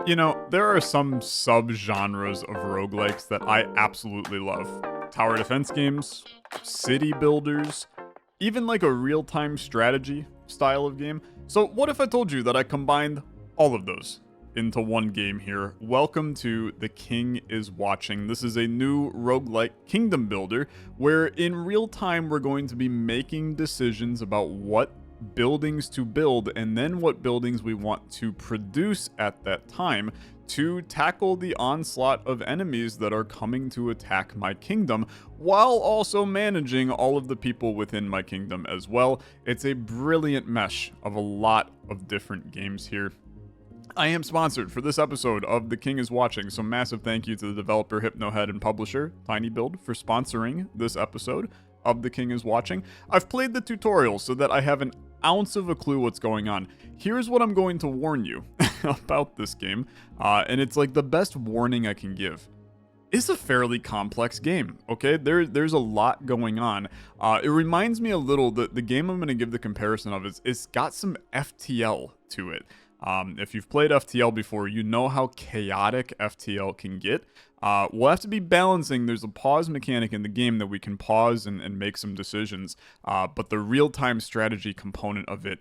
You know, there are some sub-genres of roguelikes that I absolutely love. Tower defense games, city builders, even like a real-time strategy style of game. So what if I told you that I combined all of those into one game here? Welcome to The King is Watching. This is a new roguelike kingdom builder where in real time we're going to be making decisions about what buildings to build and then what buildings we want to produce at that time to tackle the onslaught of enemies that are coming to attack my kingdom, while also managing all of the people within my kingdom as well. It's a brilliant mesh of a lot of different games here. I am sponsored for this episode of The King is Watching, so massive thank you to the developer, Hypnohead, and publisher, TinyBuild, for sponsoring this episode of The King is Watching. I've played the tutorial so that I have an ounce of a clue what's going on. Here's what I'm going to warn you about this game, and it's like the best warning I can give. It's a fairly complex game, okay? There's a lot going on. It reminds me a little, the game I'm going to give the comparison of is it's got some FTL to it. If you've played FTL before, you know how chaotic FTL can get. We'll have to be balancing. There's a pause mechanic in the game that we can pause and make some decisions. But the real-time strategy component of it,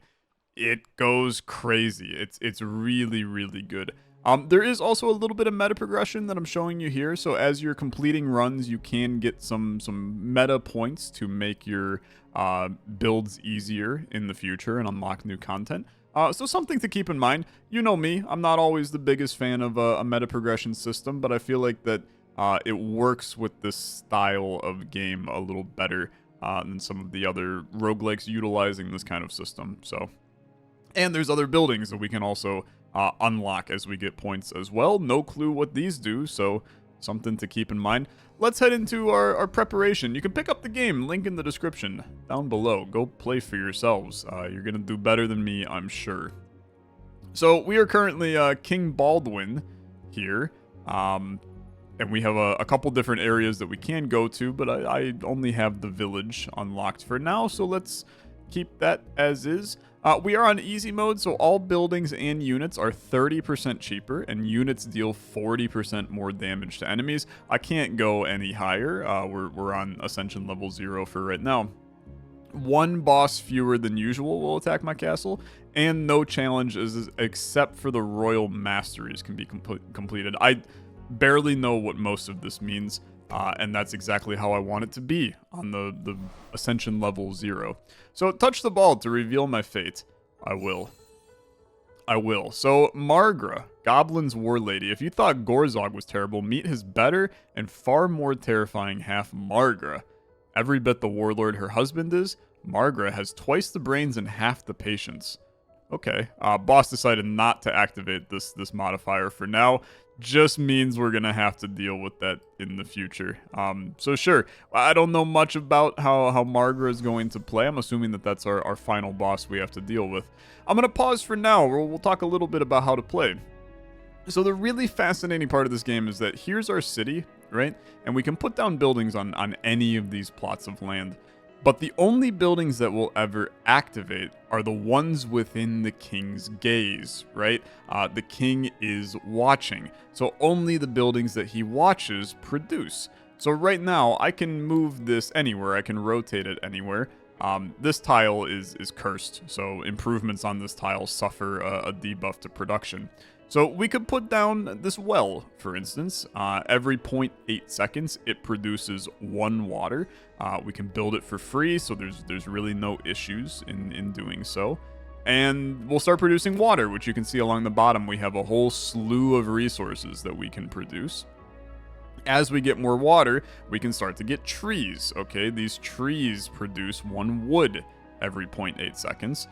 it goes crazy. It's really, really good. There is also a little bit of meta progression that I'm showing you here. So as you're completing runs, you can get some meta points to make your builds easier in the future and unlock new content. So something to keep in mind. You know me, I'm not always the biggest fan of a meta progression system, but I feel like that it works with this style of game a little better than some of the other roguelikes utilizing this kind of system. So, and there's other buildings that we can also unlock as we get points as well. No clue what these do, so something to keep in mind. Let's head into our preparation. You can pick up the game, link in the description down below. Go play for yourselves. You're going to do better than me, I'm sure. So we are currently King Baldwin here, and we have a couple different areas that we can go to, but I only have the village unlocked for now, so let's keep that as is. We are on easy mode, so all buildings and units are 30% cheaper, and units deal 40% more damage to enemies. I can't go any higher. We're on Ascension level 0 for right now. One boss fewer than usual will attack my castle, and no challenges except for the Royal Masteries can be completed. I barely know what most of this means. And that's exactly how I want it to be on the Ascension level 0. So touch the ball to reveal my fate. I will. So Margra, Goblin's War Lady. If you thought Gorzog was terrible, meet his better and far more terrifying half, Margra. Every bit the warlord her husband is, Margra has twice the brains and half the patience. Okay, boss decided not to activate this modifier for now. Just means we're gonna have to deal with that in the future. So sure, I don't know much about how Margra is going to play. I'm assuming that that's our final boss we have to deal with. I'm gonna pause for now. We'll talk a little bit about how to play. So the really fascinating part of this game is that here's our city, right? And we can put down buildings on any of these plots of land. But the only buildings that will ever activate are the ones within the king's gaze, right? The king is watching, so only the buildings that he watches produce. So right now, I can move this anywhere. I can rotate it anywhere. This tile is cursed, so improvements on this tile suffer a debuff to production. So we could put down this well, for instance. Every 0.8 seconds, it produces 1 water. We can build it for free, so there's really no issues in doing so. And we'll start producing water, which you can see along the bottom. We have a whole slew of resources that we can produce. As we get more water, we can start to get trees, okay? These trees produce 1 wood every 0.8 seconds.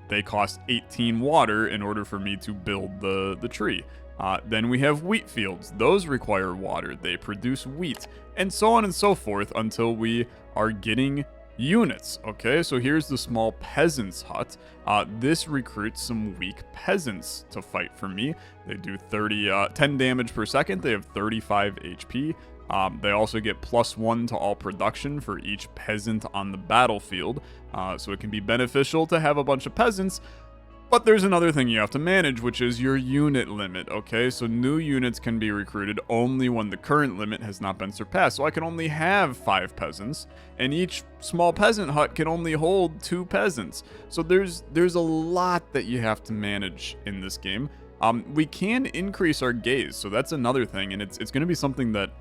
They cost 18 water in order for me to build the tree. Then we have wheat fields. Those require water. They produce wheat, and so on and so forth until we are getting units. Okay, so here's the small peasant's hut. This recruits some weak peasants to fight for me. They do 10 damage per second. They have 35 HP. They also get +1 to all production for each peasant on the battlefield, so it can be beneficial to have a bunch of peasants. But there's another thing you have to manage, which is your unit limit, okay? So new units can be recruited only when the current limit has not been surpassed. So I can only have 5 peasants, and each small peasant hut can only hold 2 peasants. So there's a lot that you have to manage in this game. We can increase our gaze, so that's another thing, and it's going to be something that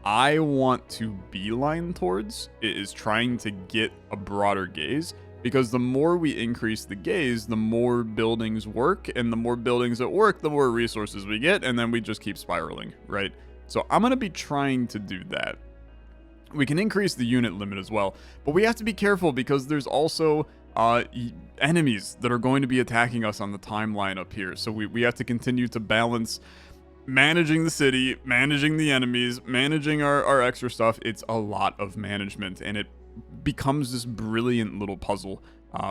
I want to beeline towards, is trying to get a broader gaze. Because the more we increase the gaze, the more buildings work, and the more buildings that work, the more resources we get, and then we just keep spiraling, right? So I'm going to be trying to do that. We can increase the unit limit as well, but we have to be careful because there's also enemies that are going to be attacking us on the timeline up here. So we have to continue to balance managing the city, managing the enemies, managing our extra stuff. It's a lot of management, and it becomes this brilliant little puzzle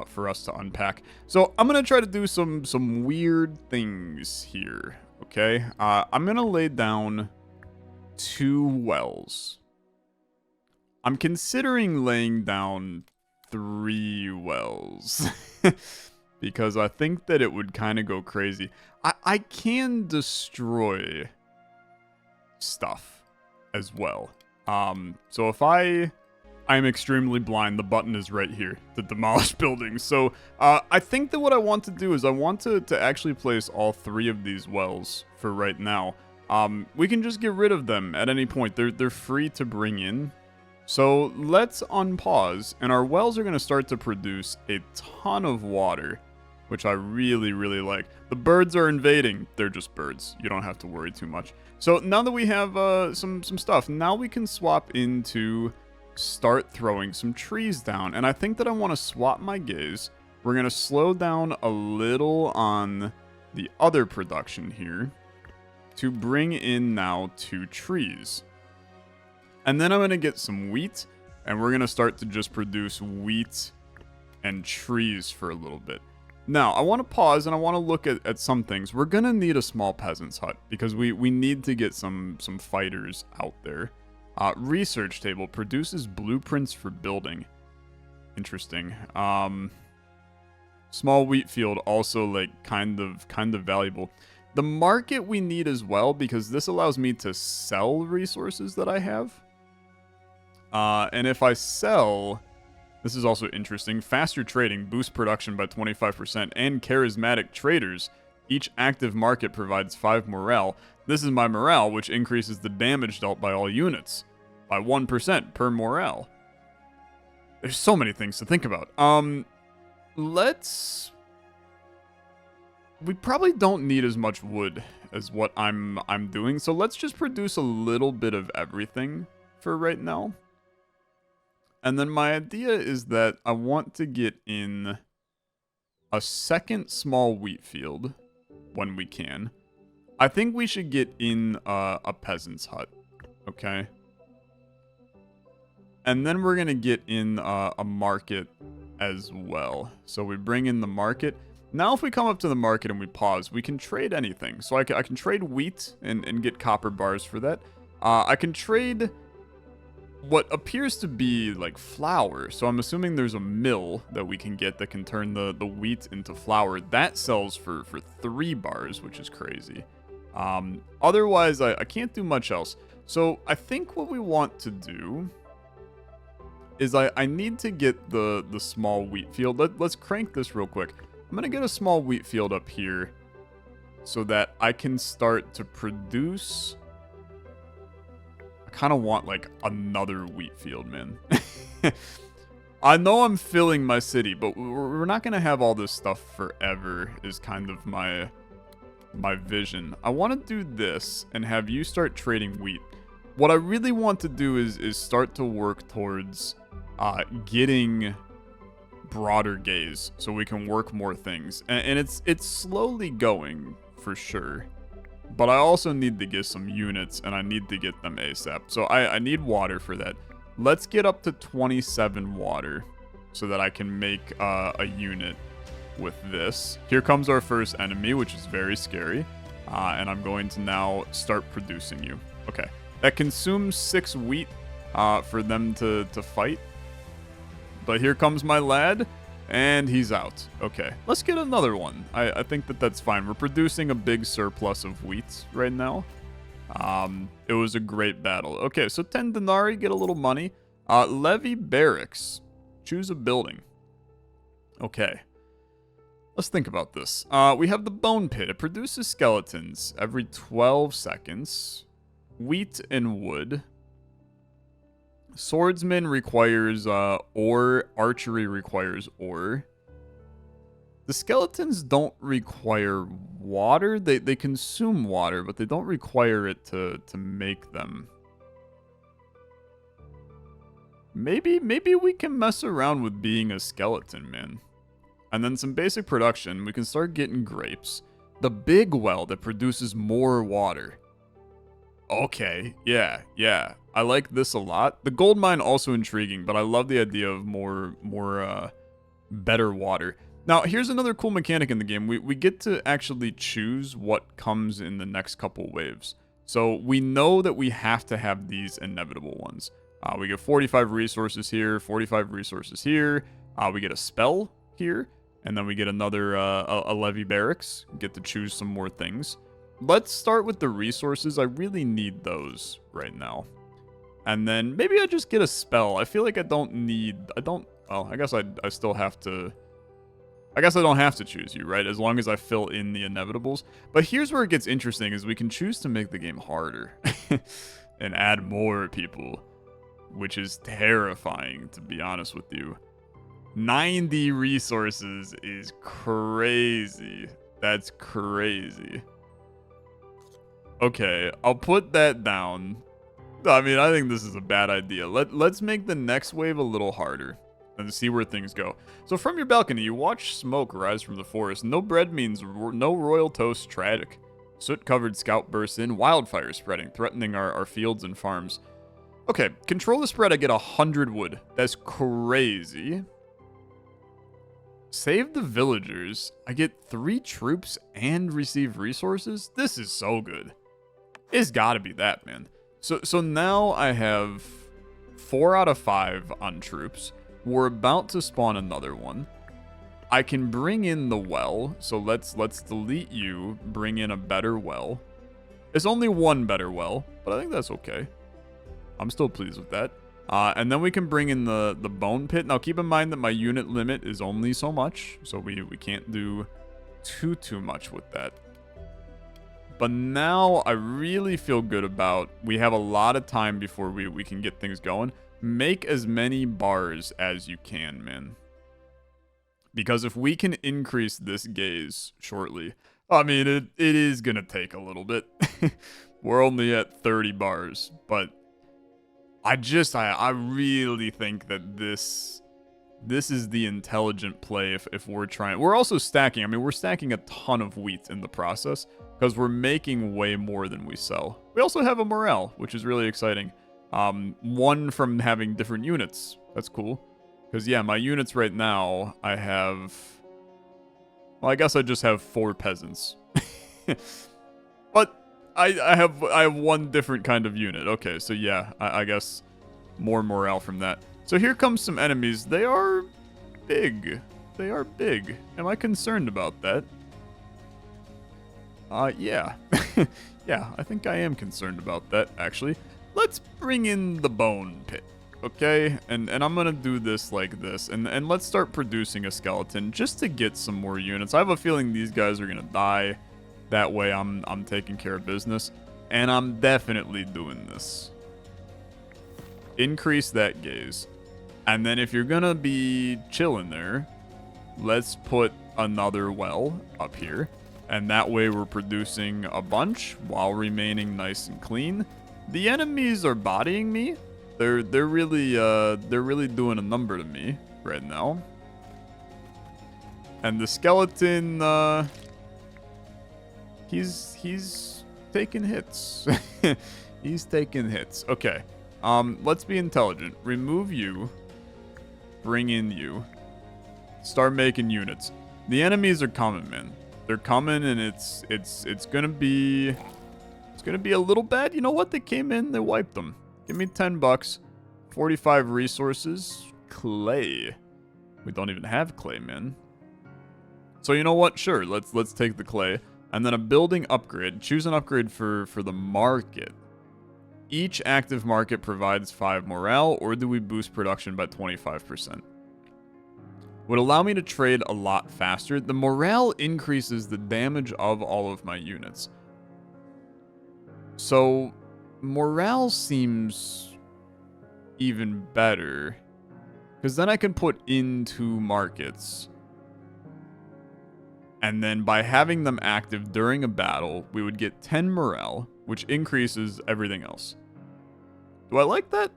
for us to unpack. So I'm gonna try to do some weird things here. Okay, I'm gonna lay down 2 wells. I'm considering laying down 3 wells because I think that it would kind of go crazy. I can destroy stuff as well. So if I'm extremely blind. The button is right here to demolish buildings. So I think that what I want to do is I want to actually place all 3 of these wells for right now. We can just get rid of them at any point. They're free to bring in. So let's unpause, and our wells are going to start to produce a ton of water, which I really, really like. The birds are invading. They're just birds. You don't have to worry too much. So now that we have some stuff, now we can swap into start throwing some trees down. And I think that I want to swap my gaze. We're going to slow down a little on the other production here to bring in now 2 trees. And then I'm going to get some wheat, and we're going to start to just produce wheat and trees for a little bit. Now, I want to pause and I want to look at some things. We're going to need a small peasant's hut because we need to get some fighters out there. Research table produces blueprints for building. Interesting. Small wheat field also like kind of valuable. The market we need as well because this allows me to sell resources that I have. And if I sell, this is also interesting. Faster trading boosts production by 25% and charismatic traders. Each active market provides 5 morale. This is my morale, which increases the damage dealt by all units by 1% per morale. There's so many things to think about. We probably don't need as much wood as what I'm doing, so let's just produce a little bit of everything for right now. And then my idea is that I want to get in a second small wheat field when we can. I think we should get in a peasant's hut, okay? And then we're going to get in a market as well. So we bring in the market. Now if we come up to the market and we pause, we can trade anything. So I can trade wheat and get copper bars for that. I can trade what appears to be like flour. So I'm assuming there's a mill that we can get that can turn the wheat into flour. That sells for 3 bars, which is crazy. Otherwise, I can't do much else. So I think what we want to do is I need to get the small wheat field. Let's crank this real quick. I'm going to get a small wheat field up here so that I can start to produce. I kind of want like another wheat field, man. I know I'm filling my city, but we're not going to have all this stuff forever is kind of my vision. I want to do this and have you start trading wheat. What I really want to do is start to work towards getting broader gaze so we can work more things. And it's slowly going for sure. But I also need to get some units and I need to get them ASAP. So I need water for that. Let's get up to 27 water so that I can make a unit with this. Here comes our first enemy, which is very scary. And I'm going to now start producing you. Okay. That consumes 6 wheat for them to fight. But here comes my lad. And he's out. Okay, let's get another one. I think that's fine. We're producing a big surplus of wheat right now. It was a great battle. Okay, so 10 denarii, get a little money. Levy barracks. Choose a building. Okay. Let's think about this. We have the bone pit. It produces skeletons every 12 seconds. Wheat and wood. Swordsman requires ore. Archery requires ore. The skeletons don't require water. They consume water, but they don't require it to make them. Maybe we can mess around with being a skeleton, man. And then some basic production. We can start getting grapes. The big well that produces more water. Okay, yeah. I like this a lot. The gold mine also intriguing, but I love the idea of more better water. Now, here's another cool mechanic in the game. We get to actually choose what comes in the next couple waves. So we know that we have to have these inevitable ones. We get 45 resources here, 45 resources here. We get a spell here, and then we get another a levy barracks. Get to choose some more things. Let's start with the resources. I really need those right now. And then maybe I just get a spell. I feel like I don't, well, I guess I still have to, I guess I don't have to choose you, right? As long as I fill in the inevitables. But here's where it gets interesting is we can choose to make the game harder and add more people, which is terrifying, to be honest with you. 90 resources is crazy. That's crazy. Okay, I'll put that down. I mean, I think this is a bad idea. Let's make the next wave a little harder and see where things go. So from your balcony, you watch smoke rise from the forest. No bread means no royal toast. Tragic. Soot-covered scout bursts in. Wildfire spreading, threatening our fields and farms. Okay, control the spread. I get 100 wood. That's crazy. Save the villagers. I get 3 troops and receive resources. This is so good. It's gotta be that, man. So now I have 4 out of 5 on troops. We're about to spawn another one. I can bring in the well. So let's delete you. Bring in a better well. It's only one better well, but I think that's okay. I'm still pleased with that. And then we can bring in the bone pit. Now keep in mind that my unit limit is only so much, so we can't do too much with that. But now I really feel good about, we have a lot of time before we can get things going. Make as many bars as you can, man. Because if we can increase this gaze shortly, I mean, it is going to take a little bit. We're only at 30 bars, but I really think that this is the intelligent play if we're trying. We're also stacking. I mean, we're stacking a ton of wheat in the process because we're making way more than we sell. We also have a morale, which is really exciting. 1 from having different units. That's cool. Because, yeah, my units right now, I have... Well, I guess I just have 4 peasants. But I have 1 different kind of unit. Okay, so yeah, I guess more morale from that. So here comes some enemies. They are big. They are big. Am I concerned about that? Yeah. Yeah, I think I am concerned about that, actually. Let's bring in the bone pit, okay? And I'm gonna do this like this. And let's start producing a skeleton just to get some more units. I have a feeling these guys are gonna die. That way I'm taking care of business. And I'm definitely doing this. Increase that gaze. And then if you're gonna be chilling there, let's put another well up here. And that way we're producing a bunch while remaining nice and clean. The enemies are bodying me. They're really doing a number to me right now. And the skeleton, he's taking hits. He's taking hits. Okay. Let's be intelligent. Remove you. Bring in you. Start making units. The enemies are coming, man. They're coming, and it's gonna be a little bad. You know what? They came in, they wiped them. Give me $10. 45 resources. Clay. We don't even have clay, man. So you know what? Sure, let's take the clay. And then a building upgrade. Choose an upgrade for the market. Each active market provides 5 morale, or do we boost production by 25%? Would allow me to trade a lot faster. The morale increases the damage of all of my units. So, morale seems even better. Because then I can put into markets. And then by having them active during a battle, we would get 10 morale, which increases everything else. Do I like that?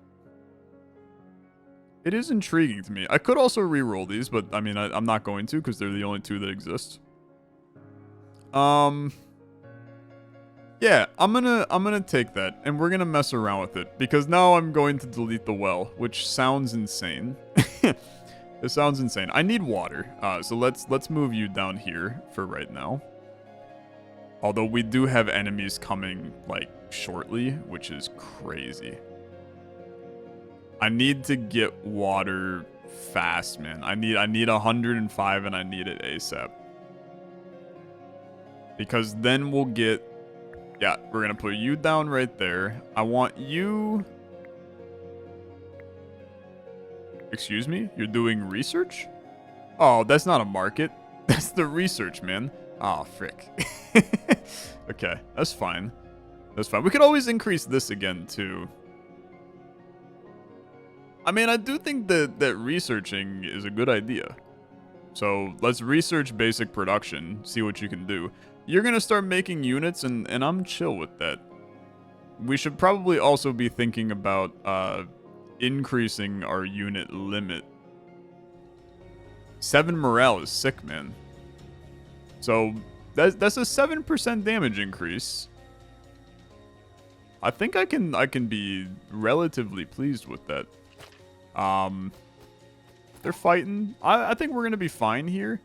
It is intriguing to me. I could also re-roll these, but I mean, I'm not going to because they're the only 2 that exist. Yeah, I'm gonna take that, and we're gonna mess around with it because now I'm going to delete the well, which sounds insane. It sounds insane. I need water, so let's move you down here for right now. Although we do have enemies coming like shortly, which is crazy. I need to get water fast, man. I need 105 and I need it ASAP. Because then we'll get... Yeah, we're going to put you down right there. I want you... Excuse me? You're doing research? Oh, that's not a market. That's the research, man. Oh, frick. Okay, that's fine. That's fine. We could always increase this again, too. I mean, I do think that researching is a good idea. So let's research basic production, see what you can do. You're going to start making units, and I'm chill with that. We should probably also be thinking about increasing our unit limit. 7 morale is sick, man. So that's a 7% damage increase. I think I can be relatively pleased with that. They're fighting. I think we're going to be fine here.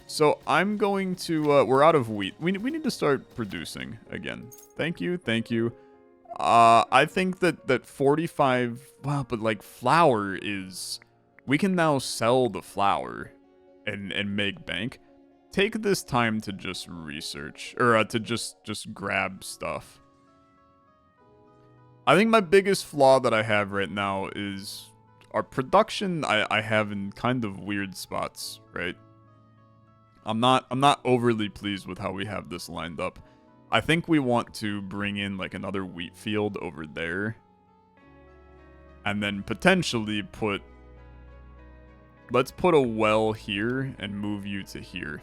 So I'm going to, we're out of wheat. We need to start producing again. Thank you. Thank you. I think that 45, well, but like flour is, we can now sell the flour and make bank. Take this time to just research, or to just grab stuff. I think my biggest flaw that I have right now is our production. I have in kind of weird spots, right? I'm not overly pleased with how we have this lined up. I think we want to bring in like another wheat field over there. And then potentially let's put a well here and move you to here.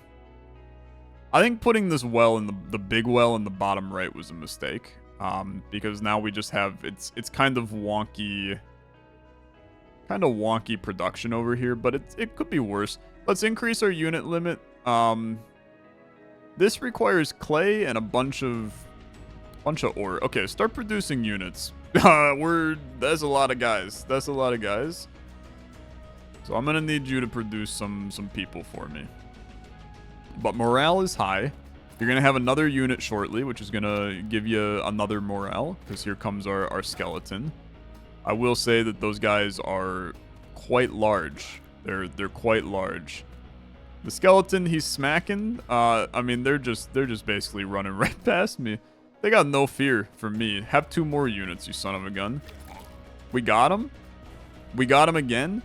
I think putting this well in the big well in the bottom right was a mistake. Because now we just have, it's kind of wonky production over here, but it could be worse. Let's increase our unit limit. This requires clay and a bunch of ore. Okay, start producing units. That's a lot of guys. That's a lot of guys. So I'm gonna need you to produce some people for me. But morale is high. You're gonna have another unit shortly, which is gonna give you another morale, because here comes our skeleton. I will say that those guys are quite large. They're quite large. The skeleton, he's smacking. I mean, they're just basically running right past me. They got no fear for me. Have 2 more units, you son of a gun. We got him. We got him again.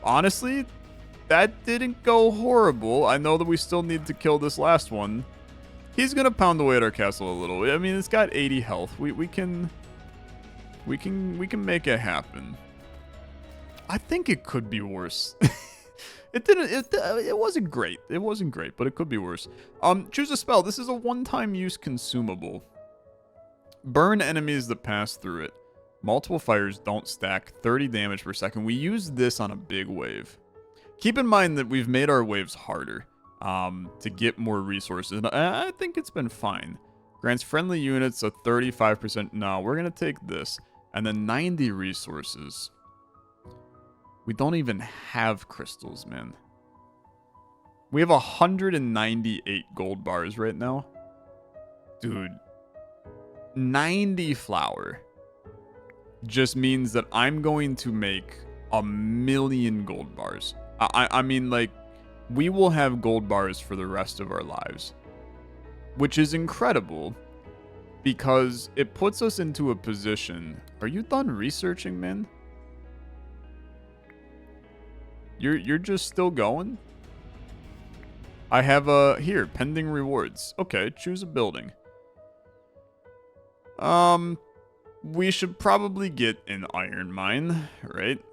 Honestly, that didn't go horrible. I know that we still need to kill this last one. He's gonna pound away at our castle a little. I mean, it's got 80 health. We can make it happen. I think it could be worse. It wasn't great. It wasn't great, but it could be worse. Choose a spell. This is a one-time use consumable. Burn enemies that pass through it. Multiple fires don't stack 30 damage per second. We use this on a big wave. Keep in mind that we've made our waves harder to get more resources. And I think it's been fine. Grants friendly units a 35%. No, we're going to take this. And then 90 resources. We don't even have crystals, man. We have 198 gold bars right now. Dude. 90 flour just means that I'm going to make 1,000,000 gold bars. I mean, like, we will have gold bars for the rest of our lives, which is incredible because it puts us into a position. Are you done researching, man? You're just still going? I have here, pending rewards. Okay, choose a building. We should probably get an iron mine, right?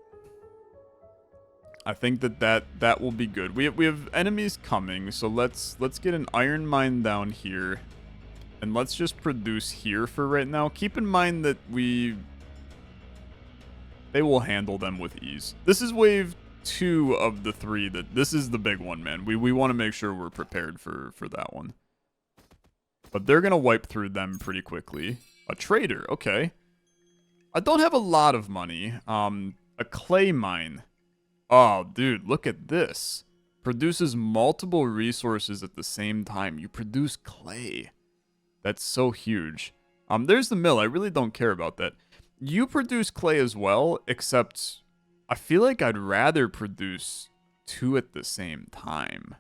I think that will be good. We have enemies coming, so let's get an iron mine down here. And let's just produce here for right now. Keep in mind that they will handle them with ease. This is wave 2 of the 3. This is the big one, man. We want to make sure we're prepared for that one. But they're going to wipe through them pretty quickly. A trader, okay. I don't have a lot of money. A clay mine. Oh, dude, look at this. Produces multiple resources at the same time. You produce clay. That's so huge. There's the mill. I really don't care about that. You produce clay as well, except I feel like I'd rather produce 2 at the same time.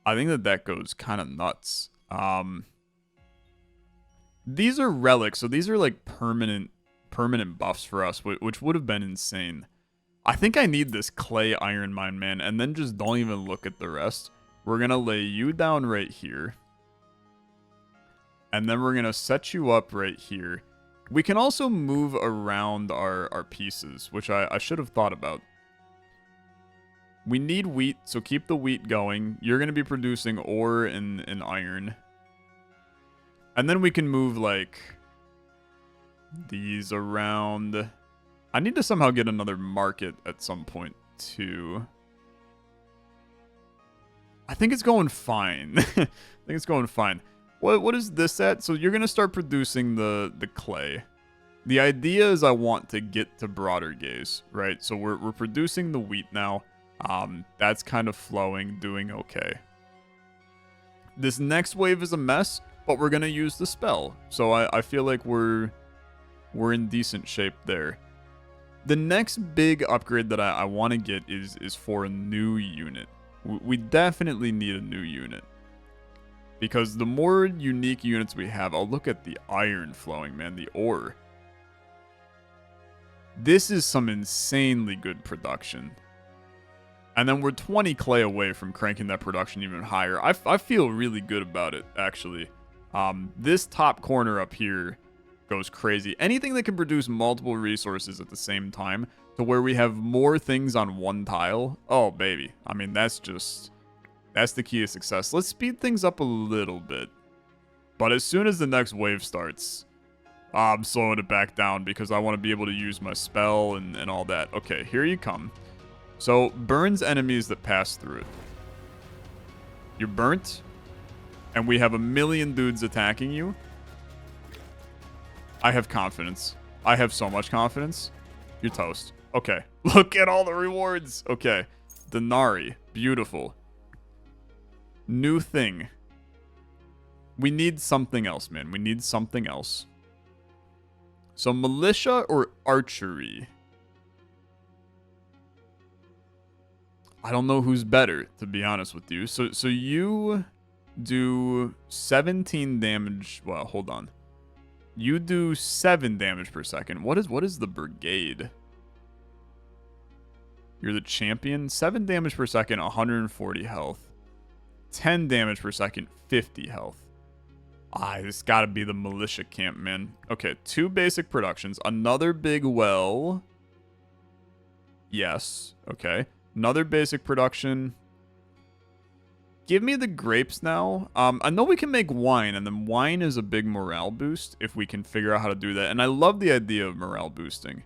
I think that goes kind of nuts. These are relics, so these are like permanent buffs for us, which would have been insane. I think I need this clay iron mine, man, and then just don't even look at the rest. We're going to lay you down right here. And then we're going to set you up right here. We can also move around our pieces, which I should have thought about. We need wheat, so keep the wheat going. You're going to be producing ore and iron. And then we can move, like, these around. I need to somehow get another market at some point, too. I think it's going fine. I think it's going fine. What is this at? So you're going to start producing the clay. The idea is I want to get to broader gaze, right? So we're producing the wheat now. That's kind of flowing, doing okay. This next wave is a mess, but we're going to use the spell. So I feel like we're in decent shape there. The next big upgrade that I want to get is for a new unit. We definitely need a new unit. Because the more unique units we have, I'll look at the iron flowing, man, the ore. This is some insanely good production. And then we're 20 clay away from cranking that production even higher. I feel really good about it, actually. This top corner up here goes crazy. Anything that can produce multiple resources at the same time to where we have more things on one tile. Oh, baby. I mean, that's the key to success. Let's speed things up a little bit. But as soon as the next wave starts, I'm slowing it back down because I want to be able to use my spell and all that. Okay, here you come. So, burns enemies that pass through it. You're burnt, and we have 1,000,000 dudes attacking you. I have confidence. I have so much confidence. You're toast. Okay, look at all the rewards. Okay, Denari, beautiful. New thing. We need something else, man. We need something else. So militia or archery? I don't know who's better, to be honest with you. So you do 17 damage. Well, hold on. You do 7 damage per second. What is the brigade? You're the champion. 7 damage per second, 140 health. 10 damage per second, 50 health. This gotta be the militia camp, man. Okay, 2 basic productions. Another big well. Yes, okay. Another basic production. Give me the grapes now. I know we can make wine, and then wine is a big morale boost if we can figure out how to do that. And I love the idea of morale boosting.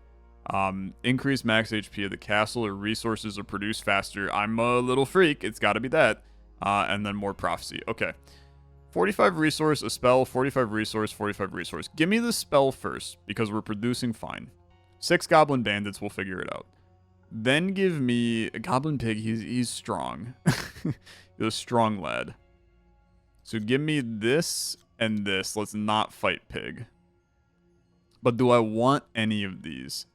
Increase max HP of the castle, or resources are produced faster. I'm a little freak. It's gotta be that. And then more prophecy. Okay. 45 resource, a spell, 45 resource, 45 resource. Give me the spell first, because we're producing fine. 6 goblin bandits, we'll figure it out. Then give me a goblin pig. He's strong. He's a strong lad. So give me this and this. Let's not fight pig. But do I want any of these?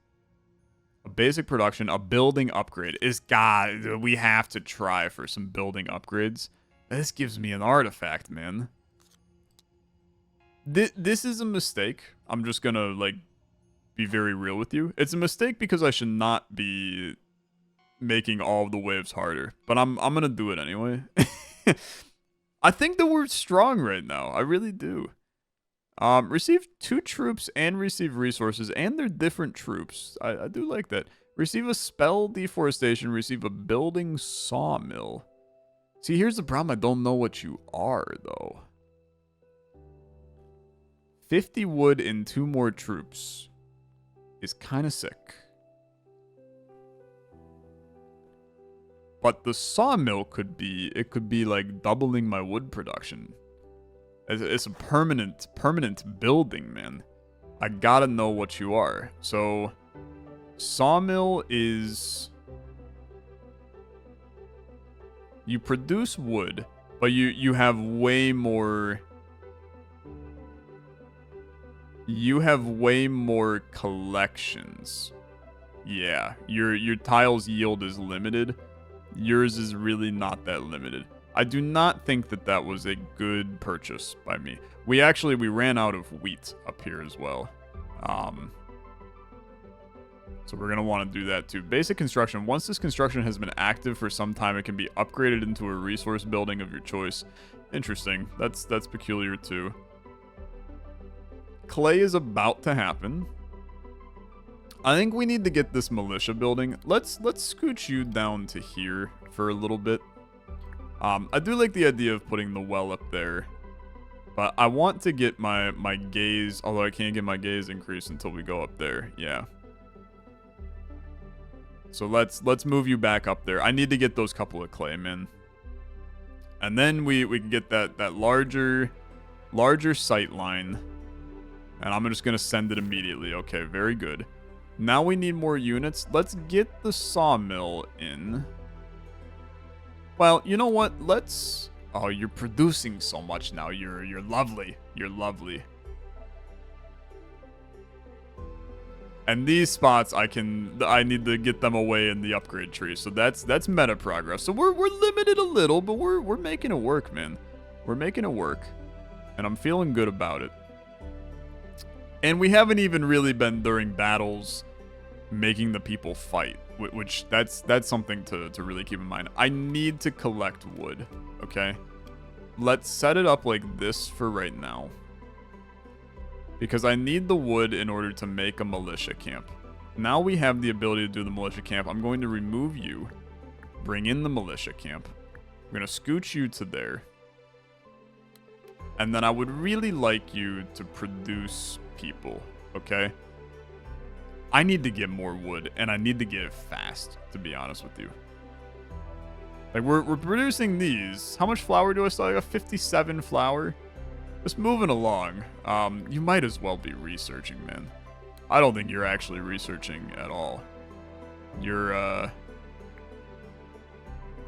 A basic production, a building upgrade. We have to try for some building upgrades. This gives me an artifact, man. This is a mistake. I'm just gonna, like, be very real with you. It's a mistake because I should not be making all of the waves harder. But I'm gonna do it anyway. I think that we're strong right now. I really do. Receive 2 troops and receive resources, and they're different troops. I do like that. Receive a spell deforestation, receive a building sawmill. See, here's the problem. I don't know what you are, though. 50 wood and 2 more troops is kind of sick. But the sawmill could be like doubling my wood production. It's a permanent building, man. I gotta know what you are. So, sawmill is... You produce wood, but you have way more... You have way more collections. Yeah, your tiles yield is limited. Yours is really not that limited. I do not think that that was a good purchase by me. We ran out of wheat up here as well. So we're going to want to do that too. Basic construction. Once this construction has been active for some time, it can be upgraded into a resource building of your choice. Interesting. That's peculiar too. Clay is about to happen. I think we need to get this militia building. Let's scooch you down to here for a little bit. I do like the idea of putting the well up there, but I want to get my gaze, although I can't get my gaze increased until we go up there. Yeah. So let's move you back up there. I need to get those couple of clay, man. And then we can get that larger sight line. And I'm just going to send it immediately. Okay, very good. Now we need more units. Let's get the sawmill in. Well, you know what? Let's... Oh, you're producing so much now. You're lovely. You're lovely. And these spots, I need to get them away in the upgrade tree. So that's meta progress. So we're limited a little, but we're making it work, man. We're making it work. And I'm feeling good about it. And we haven't even really been during battles making the people fight, which that's something to really keep in mind. I need to collect wood, okay? Let's set it up like this for right now. Because I need the wood in order to make a militia camp. Now we have the ability to do the militia camp. I'm going to remove you, bring in the militia camp. I'm going to scooch you to there. And then I would really like you to produce people, okay? I need to get more wood, and I need to get it fast, to be honest with you. Like, we're producing these. How much flour do I still have? I got 57 flour. Just moving along. You might as well be researching, man. I don't think you're actually researching at all. You're,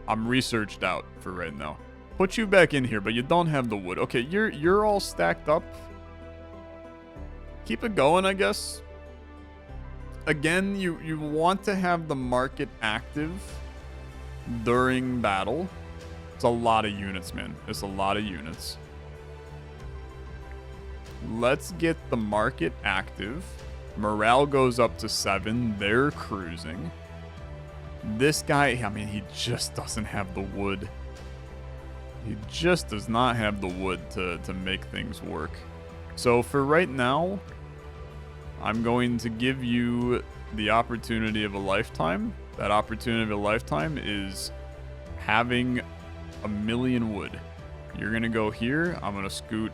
I'm researched out for right now. Put you back in here, but you don't have the wood. Okay, you're all stacked up. Keep it going, I guess. Again, you want to have the market active during battle. It's a lot of units, man. It's a lot of units. Let's get the market active. Morale goes up to 7. They're cruising. This guy, I mean, he just doesn't have the wood. He just does not have the wood to make things work. So for right now, I'm going to give you the opportunity of a lifetime. That opportunity of a lifetime is having 1,000,000 wood. You're going to go here. I'm going to scoot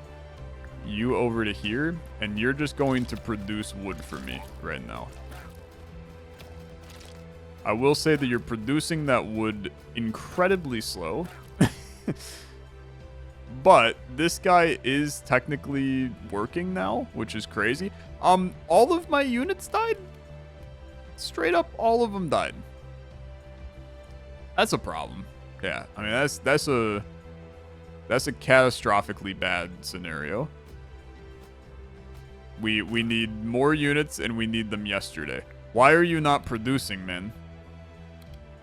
you over to here, and you're just going to produce wood for me right now. I will say that you're producing that wood incredibly slow. But this guy is technically working now, which is crazy. All of my units died. Straight up, all of them died. That's a problem. Yeah, I mean that's a catastrophically bad scenario. We need more units, and we need them yesterday. Why are you not producing, man?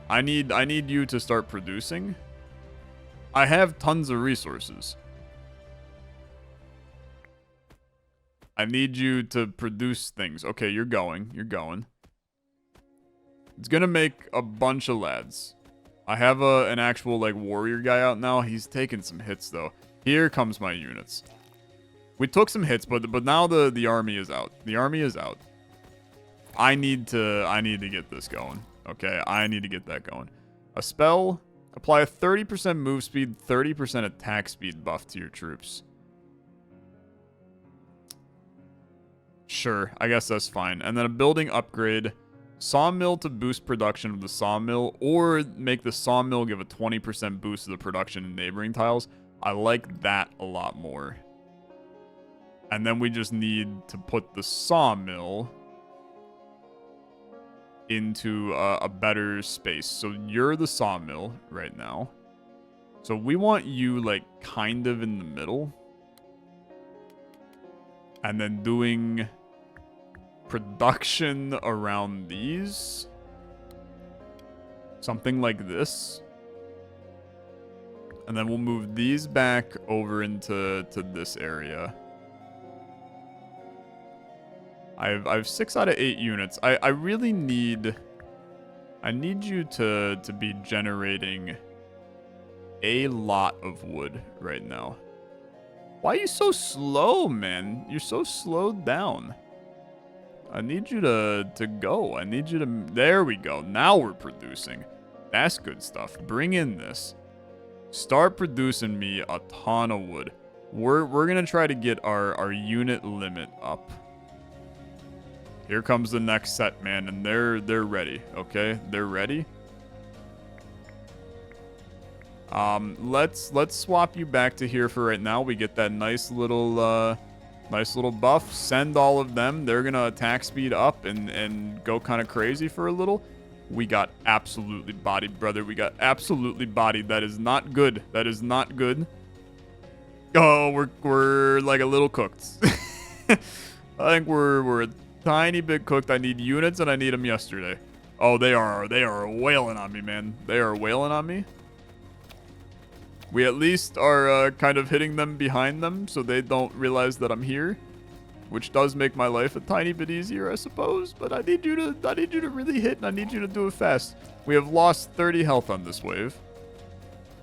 I need you to start producing. I have tons of resources. I need you to produce things. Okay, you're going. You're going. It's gonna make a bunch of lads. I have an actual, like, warrior guy out now. He's taking some hits, though. Here comes my units. We took some hits, but now the army is out. The army is out. I need to get this going. Okay, I need to get that going. A spell. Apply a 30% move speed, 30% attack speed buff to your troops. Sure, I guess that's fine. And then a building upgrade. Sawmill to boost production of the sawmill, or make the sawmill give a 20% boost to the production in neighboring tiles. I like that a lot more. And then we just need to put the sawmill into a better space. So you're the sawmill right now. So we want you, like, kind of in the middle. And then doing production around these. Something like this. And then we'll move these back over into this area. I have 6 out of 8 units. I really need... I need you to be generating a lot of wood right now. Why are you so slow, man? You're so slowed down. I need you to go. I need you to... There we go. Now we're producing. That's good stuff. Bring in this. Start producing me a ton of wood. We're going to try to get our unit limit up. Here comes the next set, man, and they're ready, okay? They're ready. Let's swap you back to here for right now. We get that nice little buff. Send all of them. They're gonna attack speed up and go kind of crazy for a little. We got absolutely bodied, brother. We got absolutely bodied. That is not good. That is not good. Oh, we're like a little cooked. I think we're a tiny bit cooked. I need units and I need them yesterday. Oh, they are wailing on me, man. They are wailing on me. We at least are kind of hitting them behind them so they don't realize that I'm here, which does make my life a tiny bit easier, I suppose. But I need you to really hit, and I need you to do it fast. We have lost 30 health on this wave,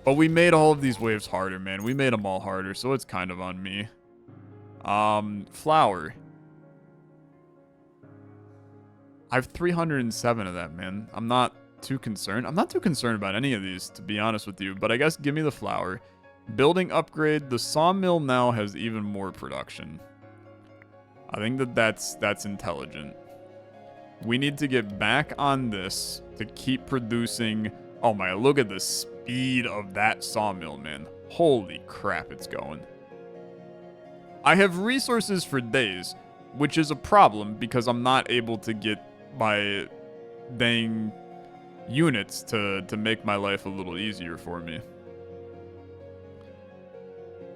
but we made all of these waves harder, man. We made them all harder, so it's kind of on me. Flour. I have 307 of that, man. I'm not too concerned. I'm not too concerned about any of these, to be honest with you, but I guess give me the flour. Building upgrade. The sawmill now has even more production. I think that's intelligent. We need to get back on this to keep producing. Oh my, look at the speed of that sawmill, man. Holy crap, it's going. I have resources for days, which is a problem because I'm not able to get my dang units to make my life a little easier for me.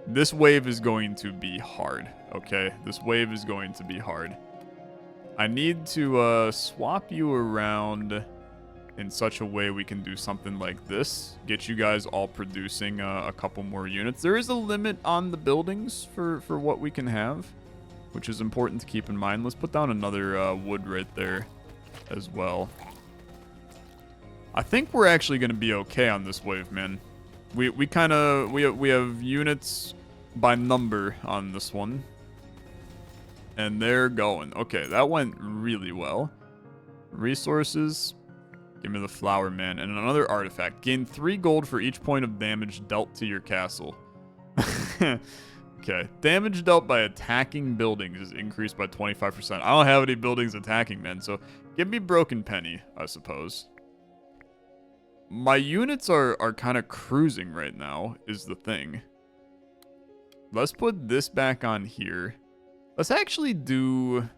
This wave is going to be hard, okay? This wave is going to be hard. I need to swap you around in such a way we can do something like this. Get you guys all producing a couple more units. There is a limit on the buildings for what we can have, which is important to keep in mind. Let's put down another wood right there as well. I think we're actually going to be okay on this wave, man. We have units by number on this one. And they're going. Okay, that went really well. Resources. Give me the flour, man. And another artifact. Gain 3 gold for each point of damage dealt to your castle. Okay. Damage dealt by attacking buildings is increased by 25%. I don't have any buildings attacking, man. So give me Broken Penny, I suppose. My units are kind of cruising right now, is the thing. Let's put this back on here. Let's actually do...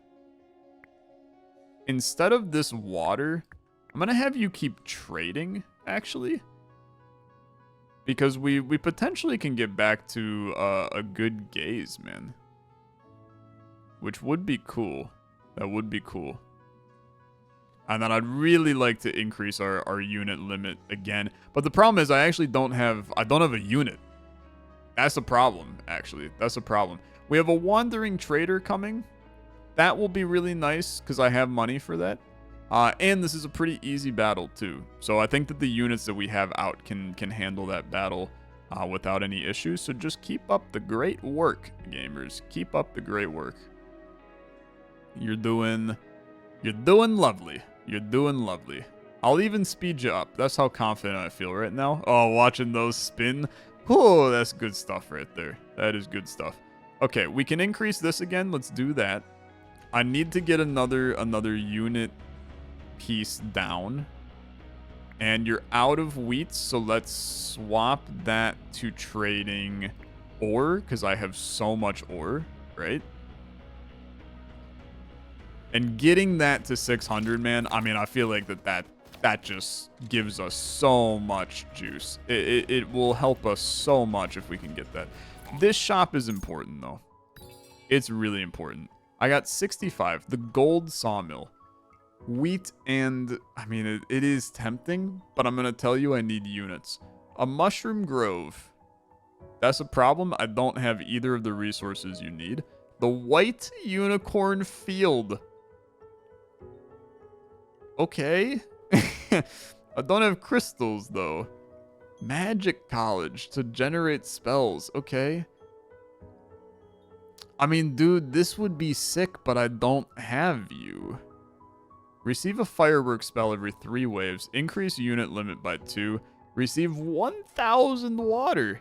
Instead of this water, I'm going to have you keep trading, actually. Because we potentially can get back to a good gaze, man. Which would be cool. That would be cool. And then I'd really like to increase our unit limit again. But the problem is I actually don't have a unit. That's a problem, actually. That's a problem. We have a wandering trader coming. That will be really nice because I have money for that. And this is a pretty easy battle too. So I think that the units that we have out can handle that battle without any issues. So just keep up the great work, gamers. Keep up the great work. You're doing lovely. You're doing lovely. I'll even speed you up. That's how confident I feel right now. Oh, watching those spin. Oh, that's good stuff right there. That is good stuff. Okay, we can increase this again. Let's do that. I need to get another unit piece down. And you're out of wheat, so let's swap that to trading ore, because I have so much ore, right? And getting that to 600, man, I mean, I feel like that just gives us so much juice. It will help us so much if we can get that. This shop is important, though. It's really important. I got 65. The gold sawmill. Wheat and... I mean, it is tempting, but I'm going to tell you I need units. A mushroom grove. That's a problem. I don't have either of the resources you need. The white unicorn field. Okay. I don't have crystals, though. Magic college to generate spells. Okay. I mean, dude, this would be sick, but I don't have you. Receive a firework spell every 3 waves. Increase unit limit by 2. Receive 1,000 water.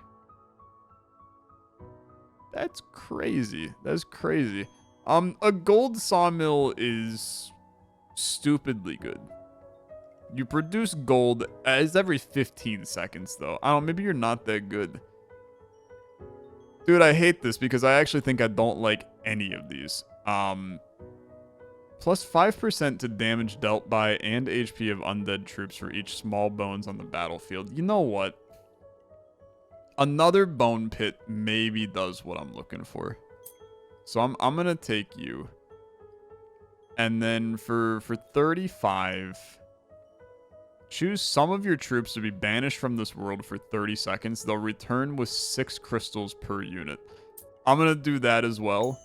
That's crazy. That's crazy. A gold sawmill is stupidly good. You produce gold as every 15 seconds, though. I don't know, maybe you're not that good. Dude, I hate this because I actually think I don't like any of these. Plus 5% to damage dealt by and HP of undead troops for each small bones on the battlefield. You know what? Another bone pit maybe does what I'm looking for. So I'm going to take you. And then for 35, choose some of your troops to be banished from this world for 30 seconds. They'll return with 6 crystals per unit. I'm going to do that as well.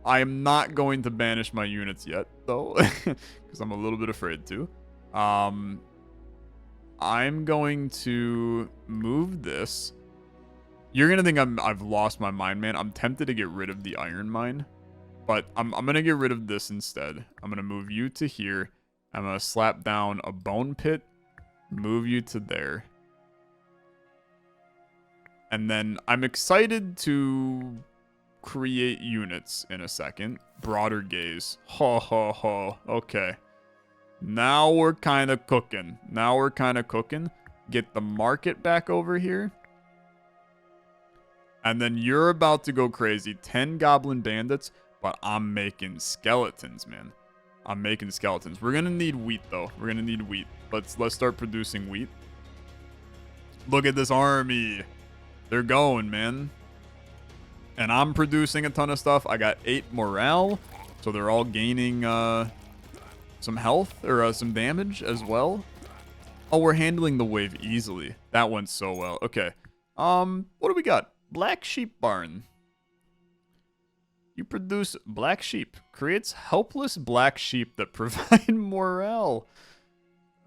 I am not going to banish my units yet, though, because I'm a little bit afraid to. I'm going to move this. You're going to think I've lost my mind, man. I'm tempted to get rid of the iron mine, but I'm going to get rid of this instead. I'm going to move you to here. I'm going to slap down a bone pit, move you to there. And then I'm excited to create units in a second. Broader gaze. Ho, ho, ho. Okay. Now we're kind of cooking. Now we're kind of cooking. Get the market back over here. And then you're about to go crazy. 10 goblin bandits, but I'm making skeletons, man. I'm making skeletons. We're gonna need wheat, though. We're gonna need wheat. Let's start producing wheat. Look at this army. They're going, man. And I'm producing a ton of stuff. I got 8 morale, so they're all gaining some health or some damage as well. Oh, we're handling the wave easily. That went so well. Okay. What do we got? Black sheep barn. You produce black sheep. Creates helpless black sheep that provide morale.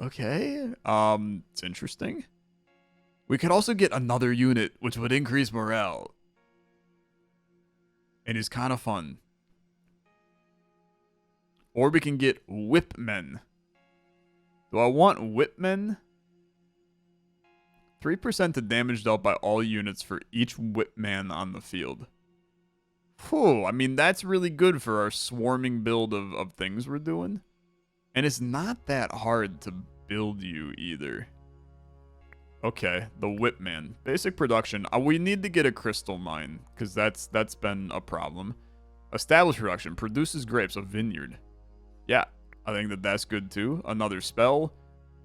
Okay. It's interesting. We could also get another unit, which would increase morale. It is kind of fun. Or we can get whip men. Do I want whip men? 3% to damage dealt by all units for each whip man on the field. Whew, I mean, that's really good for our swarming build of things we're doing. And it's not that hard to build you either. Okay, the Whipman. Basic production. We need to get a crystal mine, because that's been a problem. Established production. Produces grapes, a vineyard. Yeah, I think that's good too. Another spell.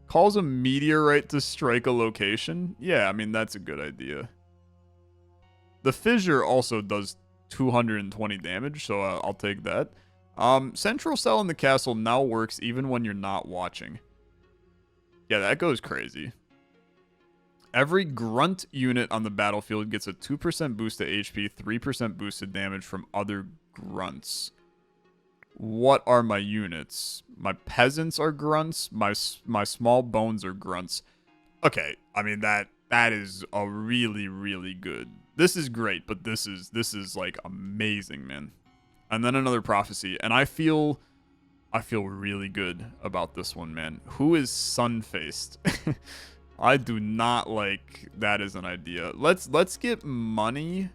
Calls a meteorite to strike a location. Yeah, I mean, that's a good idea. The fissure also does 220 damage, so I'll take that. Central cell in the castle now works even when you're not watching. Yeah, that goes crazy. Every grunt unit on the battlefield gets a 2% boost to HP, 3% boosted damage from other grunts. What are my units? My peasants are grunts. My small bones are grunts. Okay, I mean that is a really, really good. This is great, but this is like amazing, man. And then another prophecy, and I feel really good about this one, man. Who is sun-faced? I do not like that as an idea. Let's get money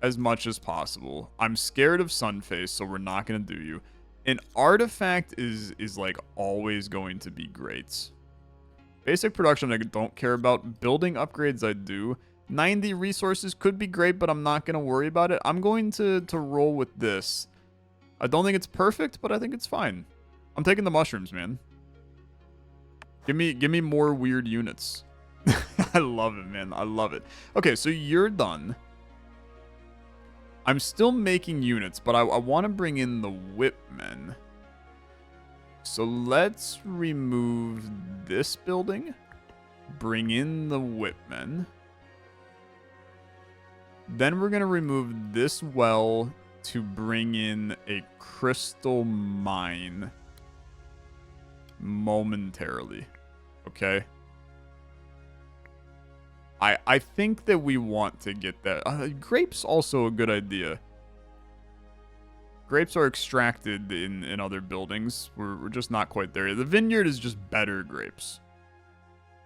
as much as possible. I'm scared of sun-faced, so we're not gonna do you. An artifact is like always going to be great. Basic production I don't care about. Building upgrades I do. 90 resources could be great, but I'm not gonna worry about it. I'm going to roll with this. I don't think it's perfect, but I think it's fine. I'm taking the mushrooms, man. Give me more weird units. I love it, man. I love it. Okay, so you're done. I'm still making units, but I want to bring in the whipmen. So let's remove this building. Bring in the whipmen. Then we're going to remove this well to bring in a crystal mine momentarily. Okay? I think that we want to get that. Grapes also a good idea. Grapes are extracted in other buildings. We're just not quite there. The vineyard is just better grapes.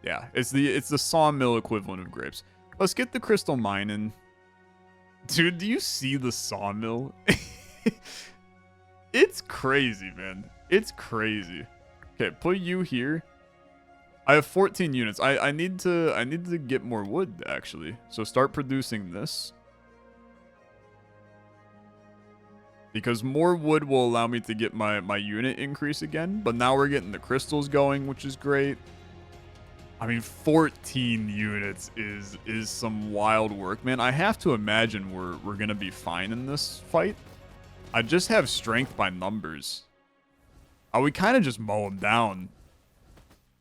Yeah, it's the sawmill equivalent of grapes. Let's get the crystal mine in. Dude, do you see the sawmill? It's crazy, man. It's crazy. Okay, put you here. I have 14 units. I need to get more wood, actually. So start producing this. Because more wood will allow me to get my unit increase again. But now we're getting the crystals going, which is great. I mean, 14 units is some wild work, man. I have to imagine we're going to be fine in this fight. I just have strength by numbers. We kind of just mow them down.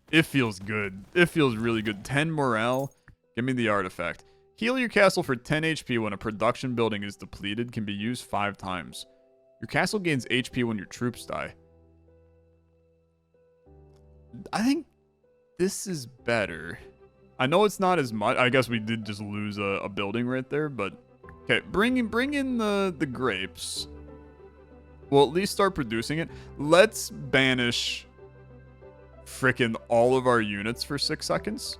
It feels good. It feels really good. 10 morale. Give me the artifact. Heal your castle for 10 HP when a production building is depleted. Can be used 5 times. Your castle gains HP when your troops die. I think this is better. I know it's not as much. I guess we did just lose a building right there, but okay. Bring in the grapes. We'll at least start producing it. Let's banish frickin' all of our units for 6 seconds.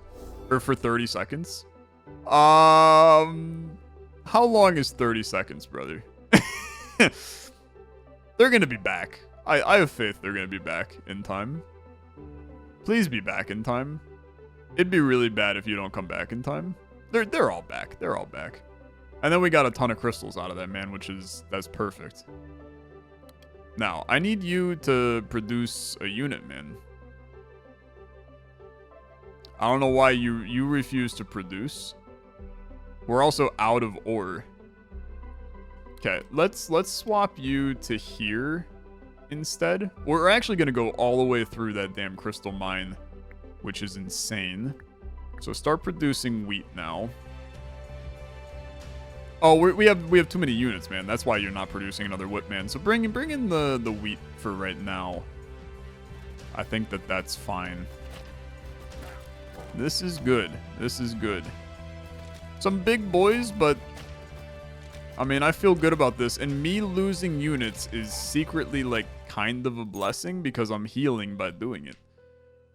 Or for 30 seconds. How long is 30 seconds, brother? They're gonna be back. I have faith they're gonna be back in time. Please be back in time. It'd be really bad if you don't come back in time. They're all back. They're all back. And then we got a ton of crystals out of that, man, that's perfect. Now, I need you to produce a unit, man. I don't know why you refuse to produce. We're also out of ore. Okay, let's swap you to here instead. We're actually going to go all the way through that damn crystal mine, which is insane. So start producing wheat now. Oh, we have too many units, man. That's why you're not producing another whipman. So bring in the wheat for right now. I think that's fine. This is good. This is good. Some big boys, but I mean, I feel good about this. And me losing units is secretly like kind of a blessing because I'm healing by doing it.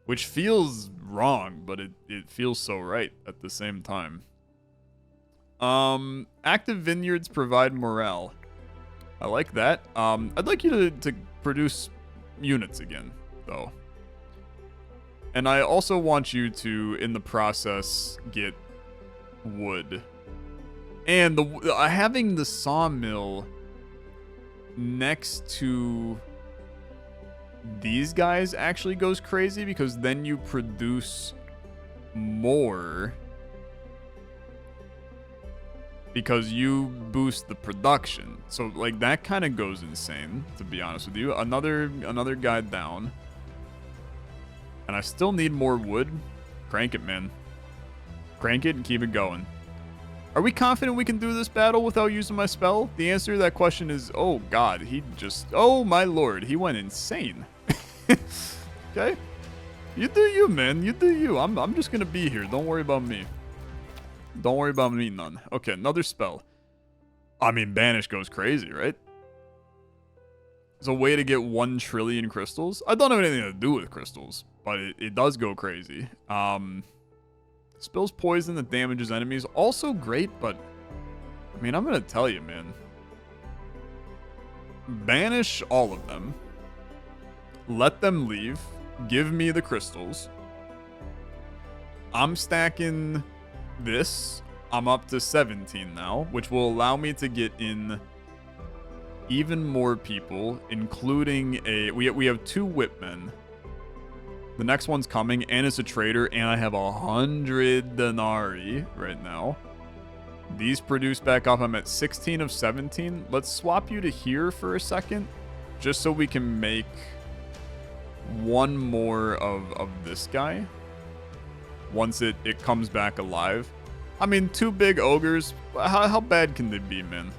Which feels wrong, but it feels so right at the same time. Active vineyards provide morale. I like that. I'd like you to produce units again, though. And I also want you to, in the process, get wood. And having the sawmill next to these guys actually goes crazy because then you produce more because you boost the production. So like that kind of goes insane, to be honest with you. Another guy down. And I still need more wood. Crank it, man. Crank it and keep it going. Are we confident we can do this battle without using my spell? The answer to that question is, oh god, he just, oh my lord, he went insane. Okay? You do you, man. You do you. I'm just gonna be here. Don't worry about me. Don't worry about me none. Okay, another spell. I mean, Banish goes crazy, right? It's a way to get 1 trillion crystals. I don't have anything to do with crystals, but it does go crazy. Spills poison that damages enemies. Also great, but I mean, I'm gonna tell you, man. Banish all of them. Let them leave. Give me the crystals. I'm stacking this. I'm up to 17 now, which will allow me to get in even more people, including we have 2 whipmen. The next one's coming, and it's a trader, and I have 100 denarii right now. These produce back up. I'm at 16 of 17. Let's swap you to here for a second, just so we can make 1 more of this guy once it comes back alive. I mean, 2 big ogres. How bad can they be, man?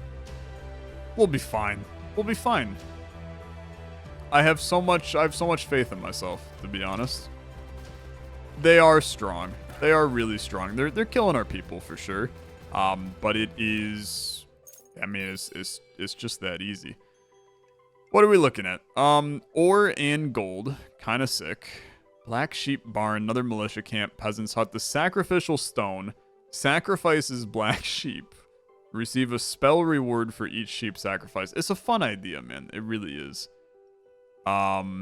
We'll be fine. We'll be fine. I have so much faith in myself, to be honest. They are strong. They are really strong. They're killing our people for sure. But it is, I mean, it's just that easy. What are we looking at? Ore and gold, kind of sick. Black sheep barn, another militia camp, peasant's hut. The sacrificial stone sacrifices black sheep. Receive a spell reward for each sheep sacrifice. It's a fun idea, man. It really is. What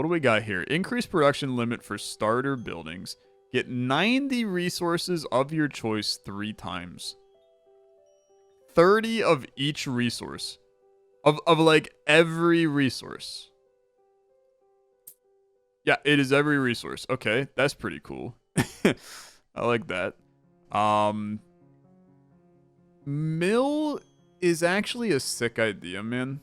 do we got here? Increase production limit for starter buildings. Get 90 resources of your choice 3 times. 30 of each resource. Of like every resource. Yeah, it is every resource. Okay, that's pretty cool. I like that. Mill is actually a sick idea, man.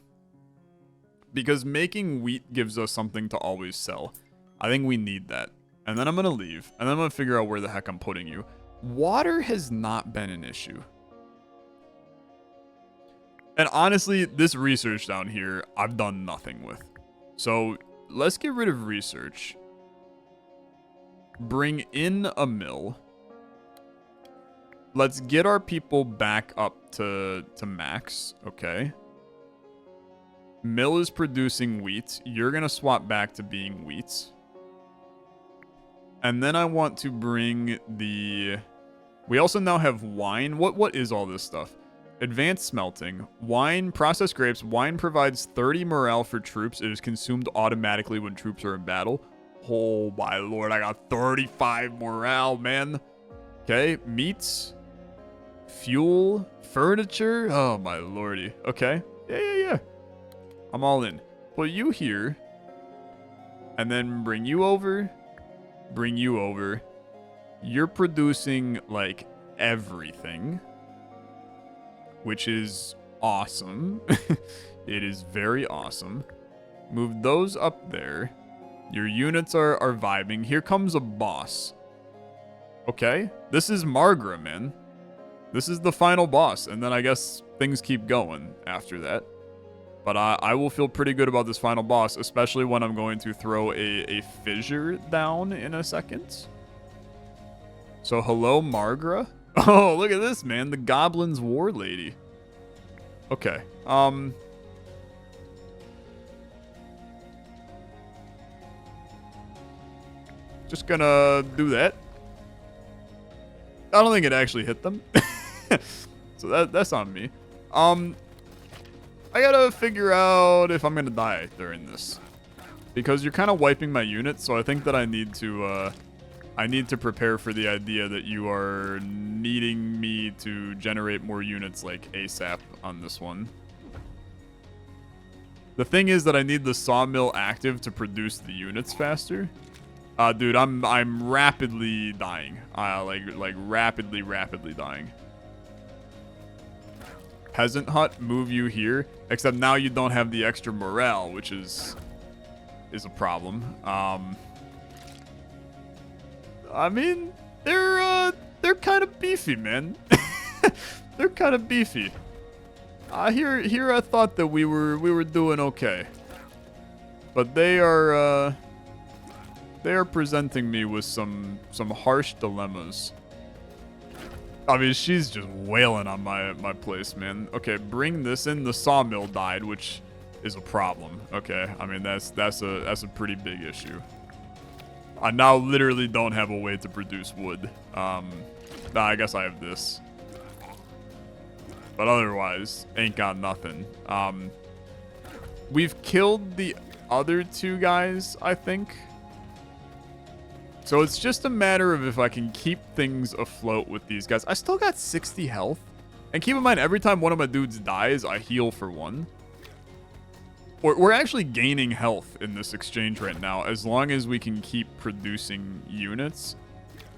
Because making wheat gives us something to always sell. I think we need that. And then I'm going to leave. And then I'm going to figure out where the heck I'm putting you. Water has not been an issue. And honestly, this research down here, I've done nothing with. So let's get rid of research. Bring in a mill. Let's get our people back up to max. Okay. Mill is producing wheat. You're going to swap back to being wheat. And then I want to bring the... We also now have wine. What is all this stuff? Advanced smelting. Wine, processed grapes. Wine provides 30 morale for troops. It is consumed automatically when troops are in battle. Oh my lord, I got 35 morale, man. Okay, meats. Fuel. Furniture. Oh my lordy. Okay. Yeah. I'm all in. Put you here. And then bring you over. Bring you over. You're producing, like, everything. Which is awesome. It is very awesome. Move those up there. Your units are vibing. Here comes a boss. Okay. This is Margra, man. This is the final boss. And then I guess things keep going after that. But I will feel pretty good about this final boss, especially when I'm going to throw a fissure down in a second. So, hello, Margra. Oh, look at this, man. The Goblin's War Lady. Okay. Just gonna do that. I don't think it actually hit them. So that's on me. I gotta figure out if I'm gonna die during this, because you're kind of wiping my unit. So I think that I need to prepare for the idea that you are needing me to generate more units like ASAP on this one. The thing is that I need the sawmill active to produce the units faster. Dude, I'm rapidly dying. Like rapidly dying. Peasant hut, move you here. Except now you don't have the extra morale, which is a problem. I mean, they're kind of beefy, man. They're kind of beefy. Here I thought that we were doing okay. But they are presenting me with some harsh dilemmas. I mean, she's just wailing on my place, man. Okay, bring this in. The sawmill died, which is a problem. Okay, I mean that's a pretty big issue. I now literally don't have a way to produce wood. Nah, I guess I have this. But otherwise, ain't got nothing. We've killed the other two guys, I think. So it's just a matter of if I can keep things afloat with these guys. I still got 60 health. And keep in mind, every time one of my dudes dies, I heal for one. We're actually gaining health in this exchange right now, as long as we can keep producing units.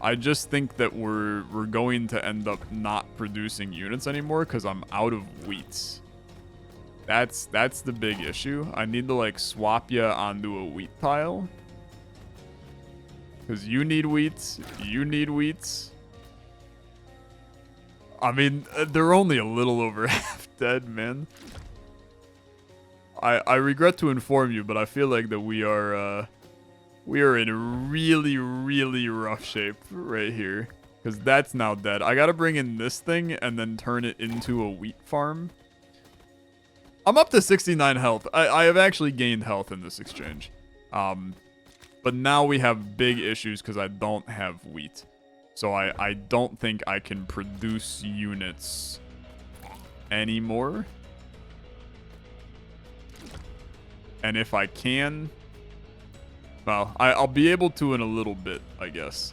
I just think that we're going to end up not producing units anymore because I'm out of wheat. That's the big issue. I need to like swap you onto a wheat pile. Because you need wheat. You need wheat. I mean, they're only a little over half dead, man. I regret to inform you, but I feel like that we are in really rough shape right here. Because that's now dead. I gotta bring in this thing and then turn it into a wheat farm. I'm up to 69 health. I have actually gained health in this exchange. But now we have big issues because I don't have wheat. So I don't think I can produce units anymore. And if I can, well, I'll be able to in a little bit, I guess.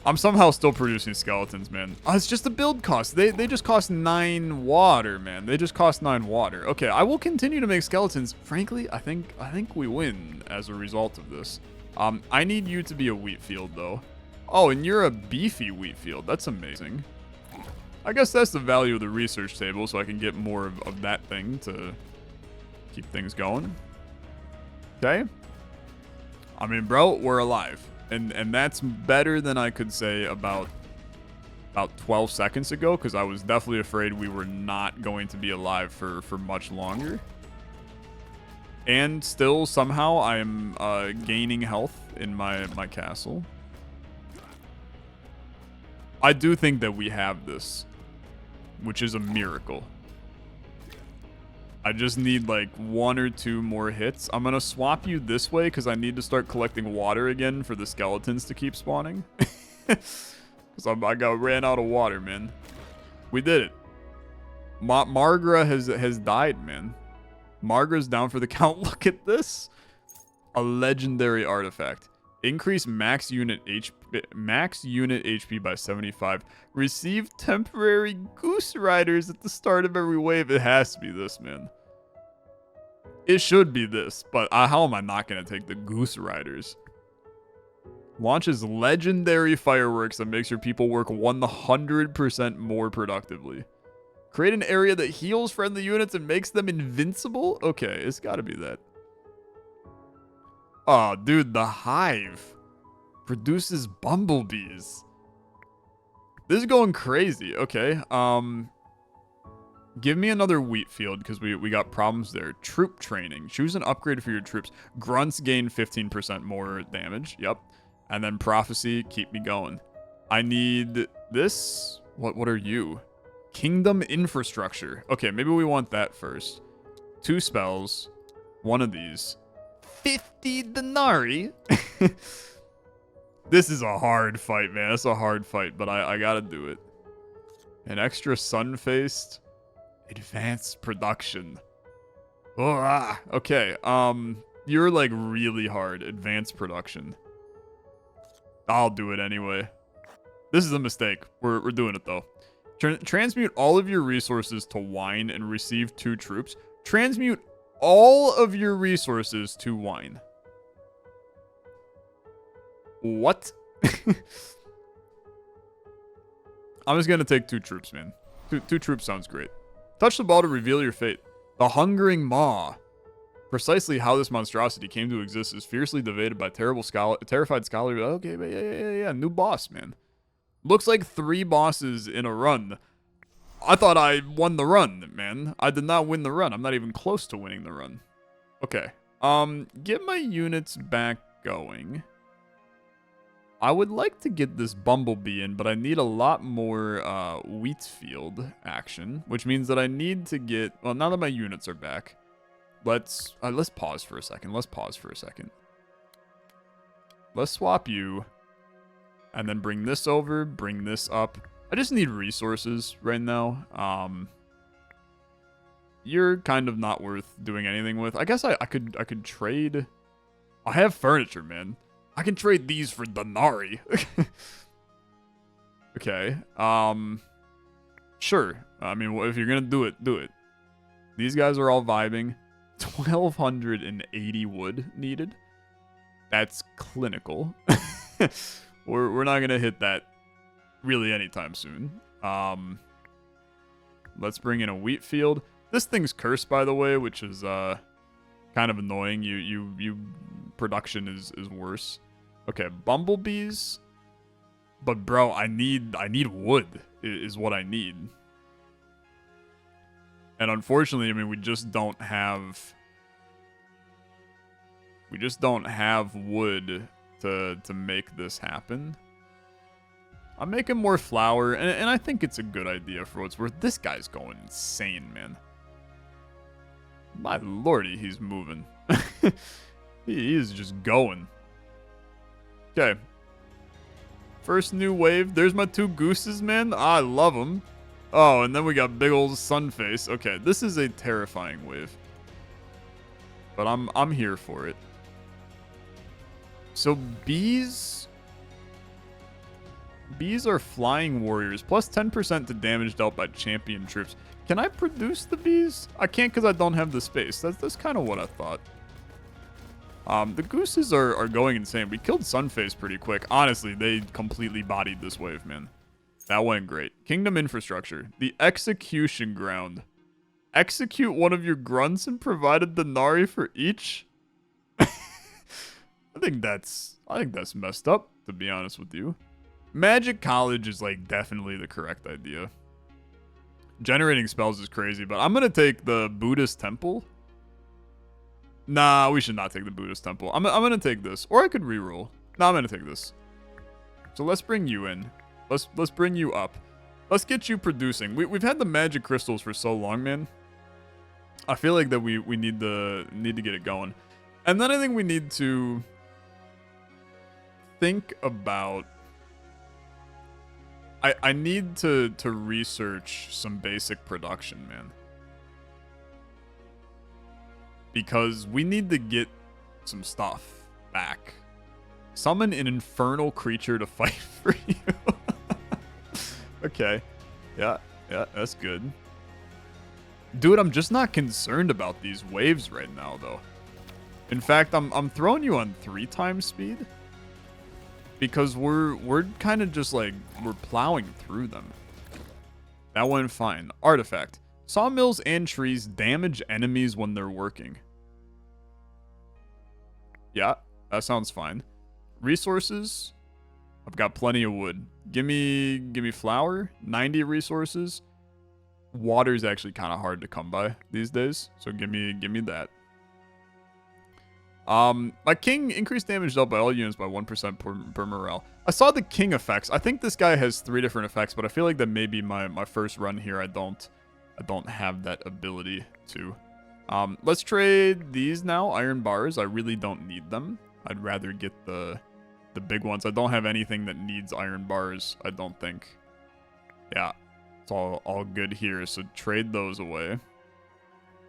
I'm somehow still producing skeletons, man. Oh, it's just the build cost. They just cost 9 water, man. They just cost 9 water. Okay, I will continue to make skeletons. Frankly, I think we win as a result of this. I need you to be a wheat field, though. Oh, and you're a beefy wheat field. That's amazing. I guess that's the value of the research table, so I can get more of that thing to keep things going. Okay. I mean, bro, we're alive. And that's better than I could say about 12 seconds ago, because I was definitely afraid we were not going to be alive for much longer. And still, somehow, I'm gaining health in my castle. I do think that we have this, which is a miracle. I just need like 1 or 2 more hits. I'm going to swap you this way because I need to start collecting water again for the skeletons to keep spawning. Because I ran out of water, man. We did it. Margra has died, man. Margra's down for the count. Look at this. A legendary artifact. Increase max unit HP by 75. Receive temporary goose riders at the start of every wave. It has to be this, man. It should be this, but how am I not going to take the goose riders? Launches legendary fireworks that makes your people work 100% more productively. Create an area that heals friendly units and makes them invincible? Okay, it's got to be that. Oh, dude, the hive produces bumblebees. This is going crazy. Okay, give me another wheat field because we got problems there. Troop training. Choose an upgrade for your troops. Grunts gain 15% more damage. Yep. And then prophecy, keep me going. I need this. What are you? Kingdom infrastructure. Okay, maybe we want that first. 2 spells. 1 of these. 50 denarii. This is a hard fight, man. It's a hard fight, but I gotta do it. An extra sun-faced. Advanced production. Oh, ah. Okay, you're like really hard. Advanced production. I'll do it anyway. This is a mistake. We're doing it though. Transmute all of your resources to wine and receive 2 troops. Transmute all of your resources to wine. What? I'm just gonna take 2 troops, man. Two troops sounds great. Touch the ball to reveal your fate. The Hungering Maw. Precisely how this monstrosity came to exist is fiercely debated by terrified scholars. Okay, but yeah. New boss, man. Looks like 3 bosses in a run. I thought I won the run, man. I did not win the run. I'm not even close to winning the run. Okay. Get my units back going. I would like to get this Bumblebee in, but I need a lot more wheat field action, which means that I need to get... Well, now that my units are back, let's pause for a second. Let's swap you, and then bring this over, bring this up. I just need resources right now. You're kind of not worth doing anything with. I guess I could trade. I have furniture, man. I can trade these for Denari. Okay. Sure. I mean, if you're gonna do it, do it. These guys are all vibing. 1,280 wood needed. That's clinical. We're not gonna hit that really anytime soon. Let's bring in a wheat field. This thing's cursed, by the way, which is kind of annoying. You production is worse. Okay, bumblebees. But bro, I need wood is what I need. And unfortunately, I mean, we just don't have wood to make this happen. I'm making more flour, and I think it's a good idea for what it's worth. This guy's going insane, man. My lordy, he's moving. He is just going. Okay. First new wave. There's my 2 gooses, man. I love them. Oh, and then we got big old Sunface. Okay, this is a terrifying wave. But I'm here for it. So bees are flying warriors, plus 10% to damage dealt by champion troops. Can I produce the bees? I can't because I don't have the space. That's kind of what I thought. The gooses are going insane. We killed Sunface pretty quick. Honestly, they completely bodied this wave, man. That went great. Kingdom infrastructure. The execution ground. Execute one of your grunts and provide a denari for each? I think that's messed up, to be honest with you. Magic College is like definitely the correct idea. Generating spells is crazy, but I'm gonna take the Buddhist temple. Nah, we should not take the Buddhist temple. I'm gonna take this, or I could reroll. No, I'm gonna take this. So let's bring you in. Let's bring you up. Let's get you producing. We've had the magic crystals for so long, man. I feel like that we need to get it going, and then I think we need to think about. I need to research some basic production, man. Because we need to get some stuff back. Summon an infernal creature to fight for you. Okay. Yeah, that's good. Dude, I'm just not concerned about these waves right now, though. In fact, I'm throwing you on 3 times speed. Because we're kind of just like, we're plowing through them. That went fine. Artifact. Sawmills and trees damage enemies when they're working. Yeah, that sounds fine. Resources. I've got plenty of wood. Give me flour. 90 resources. Water's actually kind of hard to come by these days, so give me that. My king increased damage dealt by all units by 1% per morale. I saw the king effects. I think this guy has 3 different effects, but I feel like that maybe my first run here I don't have that ability to. Let's trade these now, iron bars. I really don't need them. I'd rather get the big ones. I don't have anything that needs iron bars, I don't think. Yeah, it's all good here, so trade those away.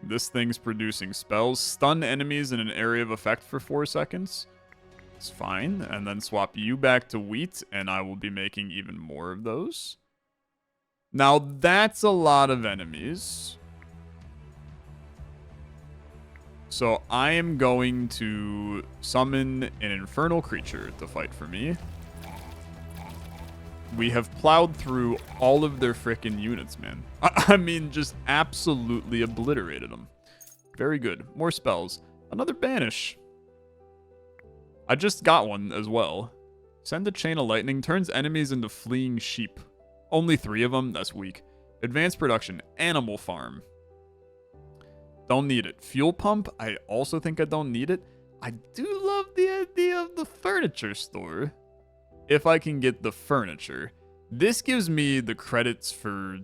This thing's producing spells. Stun enemies in an area of effect for 4 seconds. It's fine. And then swap you back to wheat, and I will be making even more of those. Now, that's a lot of enemies. So I am going to summon an infernal creature to fight for me. We have plowed through all of their frickin' units, man. I mean, just absolutely obliterated them. Very good. More spells. Another banish. I just got one as well. Send a chain of lightning. Turns enemies into fleeing sheep. Only 3 of them? That's weak. Advanced production. Animal farm. Don't need it. Fuel pump. I also think I don't need it. I do love the idea of the furniture store. If I can get the furniture. This gives me the credits for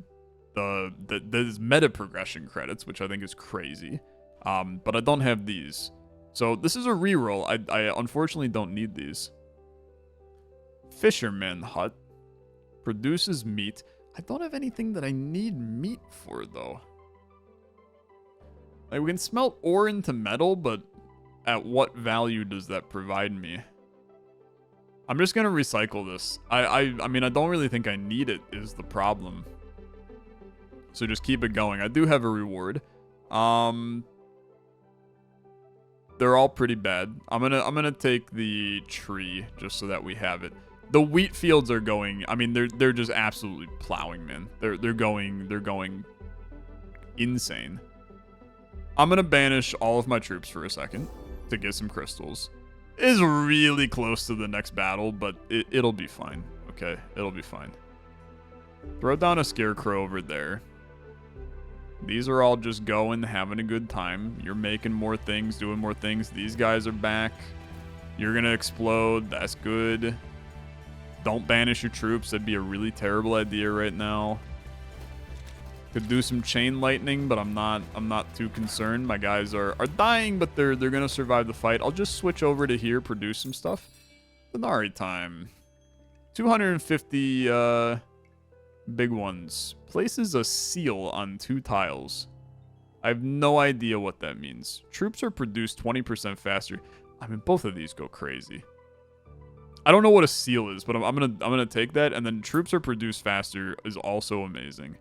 the meta progression credits, which I think is crazy. But I don't have these. So this is a reroll. I unfortunately don't need these. Fisherman hut. Produces meat. I don't have anything that I need meat for, though. Like, we can smelt ore into metal, but at what value does that provide me? I'm just gonna recycle this. I mean, I don't really think I need it is the problem. So just keep it going. I do have a reward. They're all pretty bad. I'm gonna take the tree just so that we have it. The wheat fields are going. I mean, they're just absolutely plowing, man. They're going insane. I'm gonna banish all of my troops for a second to get some crystals. It is really close to the next battle, but it'll be fine. Okay, it'll be fine. Throw down a scarecrow over there. These are all just going, having a good time. You're making more things, doing more things. These guys are back. You're gonna explode. That's good. Don't banish your troops. That'd be a really terrible idea right now. Could do some chain lightning, but I'm not too concerned. My guys are dying, but they're gonna survive the fight. I'll just switch over to here, produce some stuff. Denari time. 250 big ones. Places a seal on 2 tiles. I have no idea what that means. Troops are produced 20% faster. I mean, both of these go crazy. I don't know what a seal is, but I'm gonna take that. And then troops are produced faster is also amazing.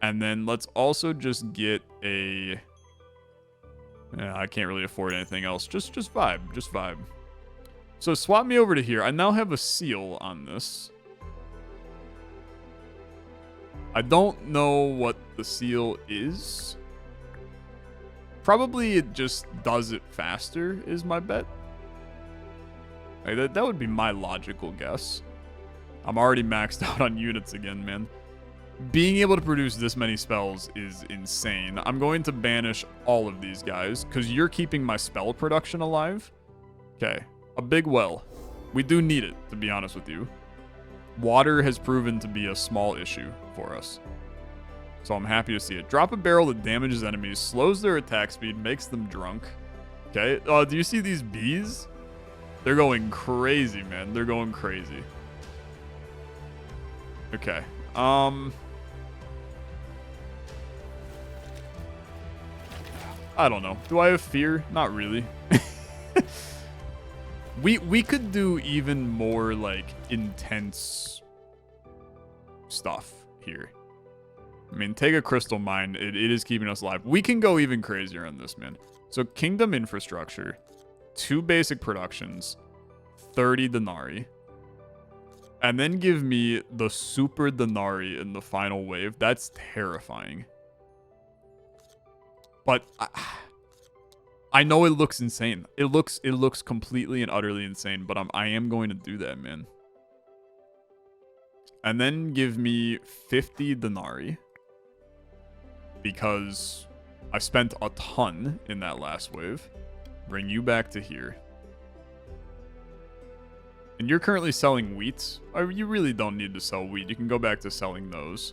And then let's also just get a... Yeah, I can't really afford anything else. Just vibe. Just vibe. So swap me over to here. I now have a seal on this. I don't know what the seal is. Probably it just does it faster is my bet. Like that would be my logical guess. I'm already maxed out on units again, man. Being able to produce this many spells is insane. I'm going to banish all of these guys because you're keeping my spell production alive. Okay, a big well. We do need it, to be honest with you. Water has proven to be a small issue for us. So I'm happy to see it. Drop a barrel that damages enemies, slows their attack speed, makes them drunk. Okay, do you see these bees? They're going crazy, man. They're going crazy. Okay. I don't know. Do I have fear? Not really. We could do even more, like, intense stuff here. I mean, take a crystal mine. It is keeping us alive. We can go even crazier on this, man. So, kingdom infrastructure. 2 basic productions. 30 Denari. And then give me the super Denari in the final wave. That's terrifying. But I know it looks insane. It looks completely and utterly insane, but I am going to do that, man. And then give me 50 Denari. Because I spent a ton in that last wave. Bring you back to here. And you're currently selling wheat. You really don't need to sell wheat. You can go back to selling those.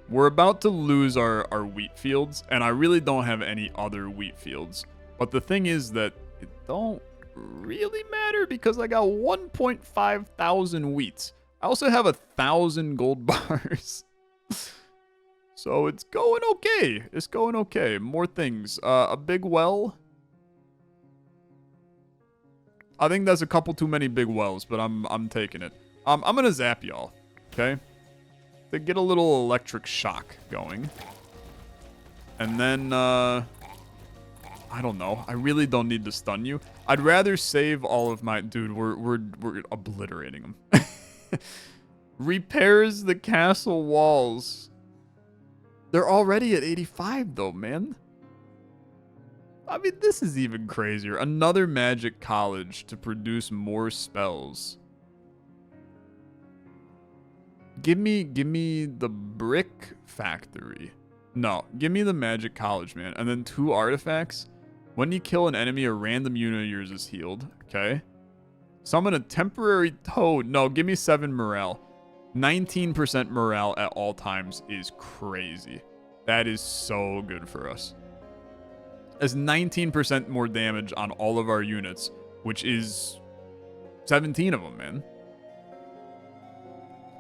We're about to lose our wheat fields, and I really don't have any other wheat fields. But the thing is that it don't really matter because I got 1.5 thousand wheat. I also have 1,000 gold bars. So it's going okay. It's going okay. More things. A big well. I think that's a couple too many big wells, but I'm taking it. I'm gonna zap y'all. Okay? To get a little electric shock going. And then, I don't know. I really don't need to stun you. I'd rather save all of my... Dude, we're obliterating them. Repairs the castle walls. They're already at 85, though, man. I mean, this is even crazier. Another magic college to produce more spells. Give me the brick factory. No, give me the magic college, man. And then 2 artifacts. When you kill an enemy, a random unit of yours is healed. Okay. Summon a temporary toad. No, give me 7 morale. 19% morale at all times is crazy. That is so good for us. That's 19% more damage on all of our units, which is 17 of them, man.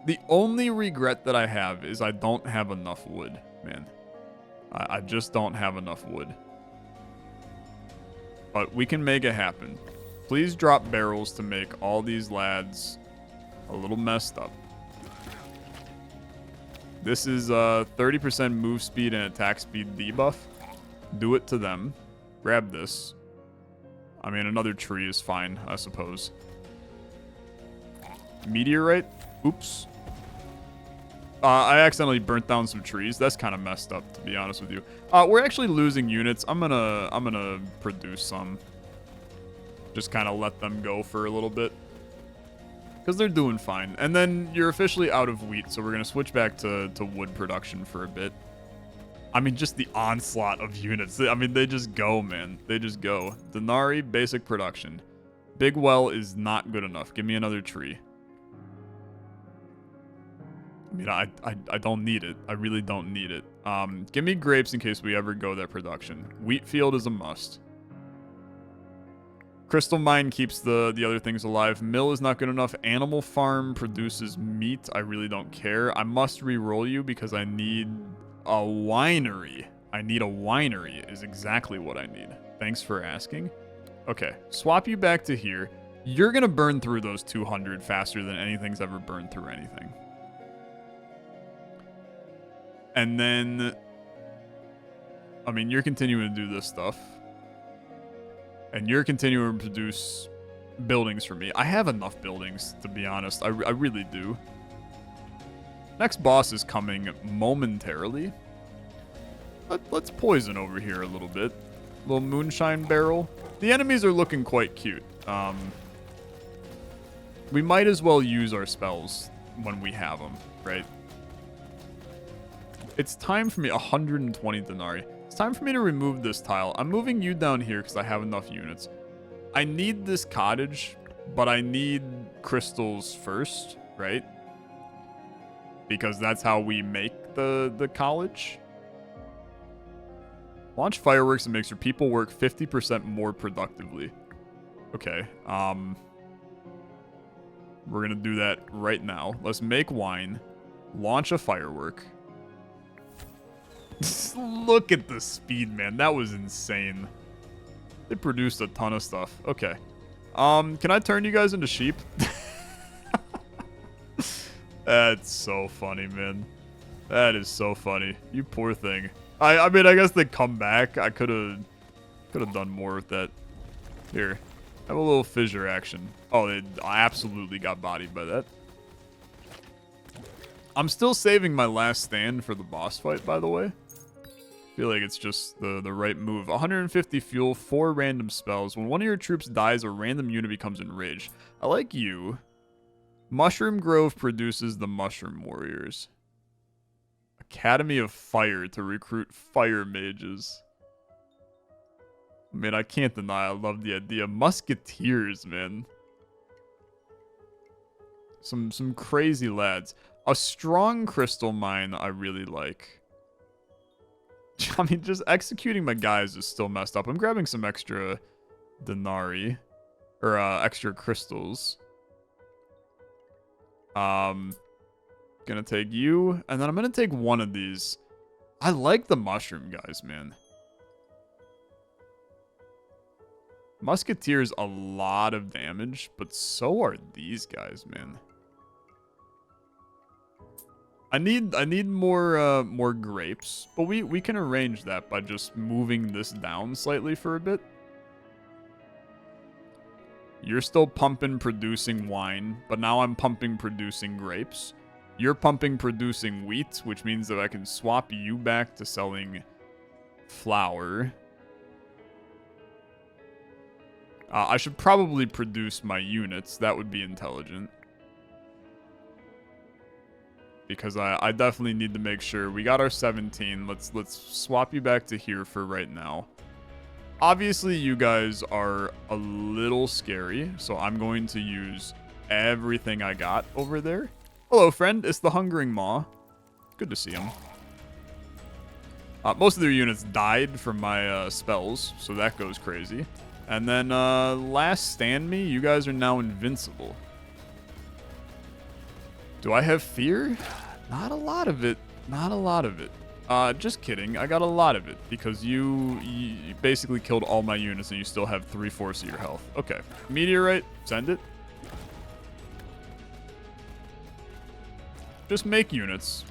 The only regret that I have is I don't have enough wood, man. I just don't have enough wood. But we can make it happen. Please drop barrels to make all these lads a little messed up. This is 30% move speed and attack speed debuff. Do it to them. Grab this. I mean, another tree is fine, I suppose. Meteorite? Oops. I accidentally burnt down some trees. That's kind of messed up, to be honest with you. We're actually losing units. I'm gonna produce some. Just kind of let them go for a little bit. Because they're doing fine. And then you're officially out of wheat, so we're going to switch back to wood production for a bit. I mean, just the onslaught of units. I mean, they just go, man. They just go. Denari, basic production. Big well is not good enough. Give me another tree. I mean, I don't need it. I really don't need it. Give me grapes in case we ever go that production. Wheat field is a must. Crystal mine keeps the other things alive. Mill is not good enough. Animal farm produces meat. I really don't care. I must re-roll you because I need a winery. I need a winery is exactly what I need. Thanks for asking. Okay, swap you back to here. You're going to burn through those 200 faster than anything's ever burned through anything. And then, I mean, you're continuing to do this stuff. And you're continuing to produce buildings for me. I have enough buildings, to be honest. I really do. Next boss is coming momentarily. Let's poison over here a little bit. Little moonshine barrel. The enemies are looking quite cute. We might as well use our spells when we have them, right? It's time for me, 120 denarii. It's time for me to remove this tile. I'm moving you down here because I have enough units. I need this cottage, but I need crystals first, right? Because that's how we make the college. Launch fireworks and makes your people work 50% more productively. Okay, we're gonna do that right now. Let's make wine. Launch a firework. Look at the speed, man. That was insane. They produced a ton of stuff. Okay. Can I turn you guys into sheep? That's so funny, man. That is so funny. You poor thing. I mean, I guess they come back. I could have done more with that. Here. Have a little fissure action. Oh, I absolutely got bodied by that. I'm still saving my last stand for the boss fight, by the way. I feel like it's just the right move. 150 fuel, 4 random spells. When one of your troops dies, a random unit becomes enraged. I like you. Mushroom Grove produces the Mushroom Warriors. Academy of Fire to recruit fire mages. I mean, I can't deny I love the idea. Musketeers, man. Some crazy lads. A strong crystal mine I really like. I mean, just executing my guys is still messed up. I'm grabbing some extra denarii. Or, extra crystals. Gonna take you. And then I'm gonna take one of these. I like the mushroom guys, man. Musketeers, a lot of damage. But so are these guys, man. I need more grapes, but we can arrange that by just moving this down slightly for a bit. You're still pumping producing wine, but now I'm pumping producing grapes. You're pumping producing wheat, which means that I can swap you back to selling flour. I should probably produce my units. That would be intelligent. Because I definitely need to make sure. We got our 17. Let's swap you back to here for right now. Obviously, you guys are a little scary, so I'm going to use everything I got over there. Hello, friend. It's the Hungering Maw. Good to see him. Most of their units died from my spells, so that goes crazy. And then last stand me, you guys are now invincible. Do I have fear? Not a lot of it. Not a lot of it. Just kidding. I got a lot of it because you basically killed all my units and you still have 3/4 of your health. Okay. Meteorite, send it. Just make units.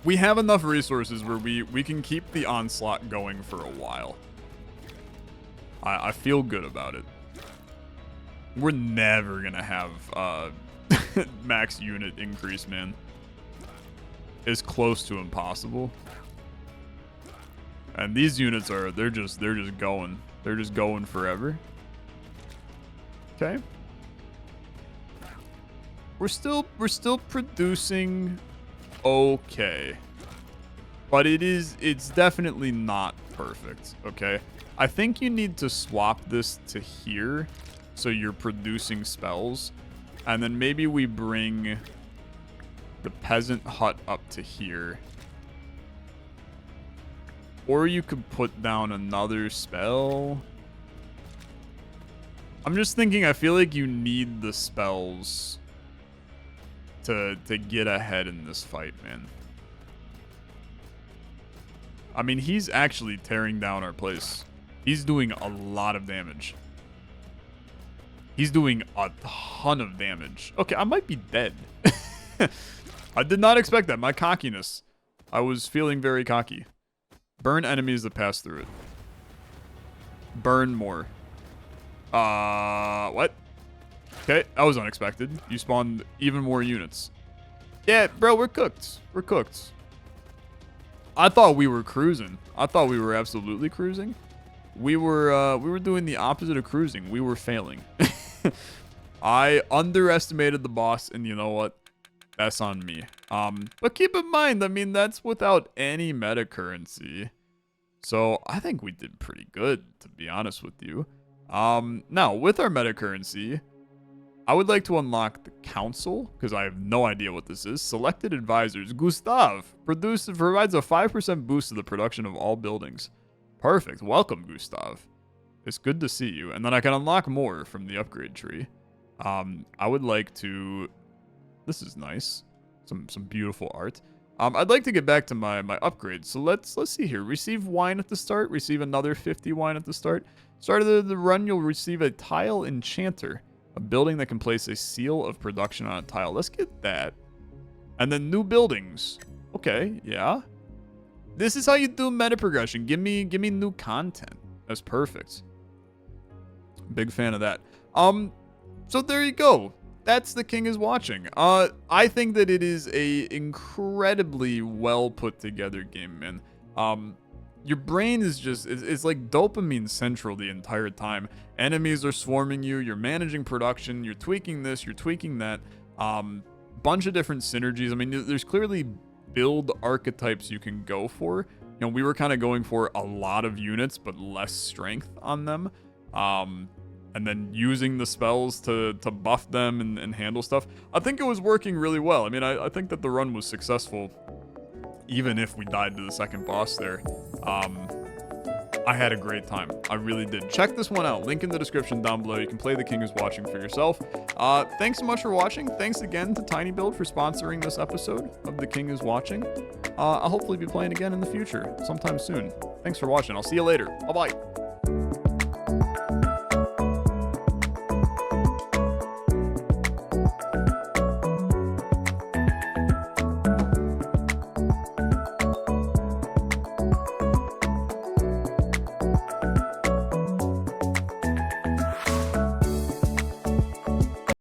We have enough resources where we can keep the onslaught going for a while. I feel good about it. We're never gonna have max unit increase, man. It's close to impossible. And these units are they're just going. They're just going forever. Okay. We're still producing okay. But it's definitely not perfect, okay? I think you need to swap this to here so you're producing spells. And then maybe we bring the peasant hut up to here. Or you could put down another spell. I'm just thinking, I feel like you need the spells to get ahead in this fight, man. I mean, he's actually tearing down our place. He's doing a lot of damage. He's doing a ton of damage. Okay, I might be dead. I did not expect that. My cockiness. I was feeling very cocky. Burn enemies that pass through it. Burn more. What? Okay, that was unexpected. You spawned even more units. Yeah, bro, we're cooked. We're cooked. I thought we were cruising. I thought we were absolutely cruising. We were doing the opposite of cruising. We were failing. I underestimated the boss, and you know what? That's on me. But keep in mind, I mean, that's without any meta currency. So I think we did pretty good, to be honest with you. Now, with our meta currency, I would like to unlock the council, because I have no idea what this is. Selected advisors. Gustav provides a 5% boost to the production of all buildings. Perfect. Welcome, Gustav. It's good to see you. And then I can unlock more from the upgrade tree. I would like to... This is nice. Some beautiful art. I'd like to get back to my upgrades. So let's see here. Receive wine at the start. Receive another 50 wine at the start. Start of the run, you'll receive a tile enchanter. A building that can place a seal of production on a tile. Let's get that. And then new buildings. Okay, yeah. This is how you do meta progression. Give me new content. That's perfect. Big fan of that. So there you go. That's The King is Watching. I think that it is a incredibly well put together game, man. Your brain is just, it's like dopamine central the entire time. Enemies are swarming you, you're managing production, you're tweaking this, you're tweaking that. Bunch of different synergies. I mean, there's clearly build archetypes you can go for. You know, we were kind of going for a lot of units, but less strength on them. And then using the spells to buff them and handle stuff. I think it was working really well. I mean, I think that the run was successful, even if we died to the second boss there. I had a great time. I really did. Check this one out. Link in the description down below. You can play The King is Watching for yourself. Thanks so much for watching. Thanks again to TinyBuild for sponsoring this episode of The King is Watching. I'll hopefully be playing again in the future, sometime soon. Thanks for watching. I'll see you later. Bye-bye.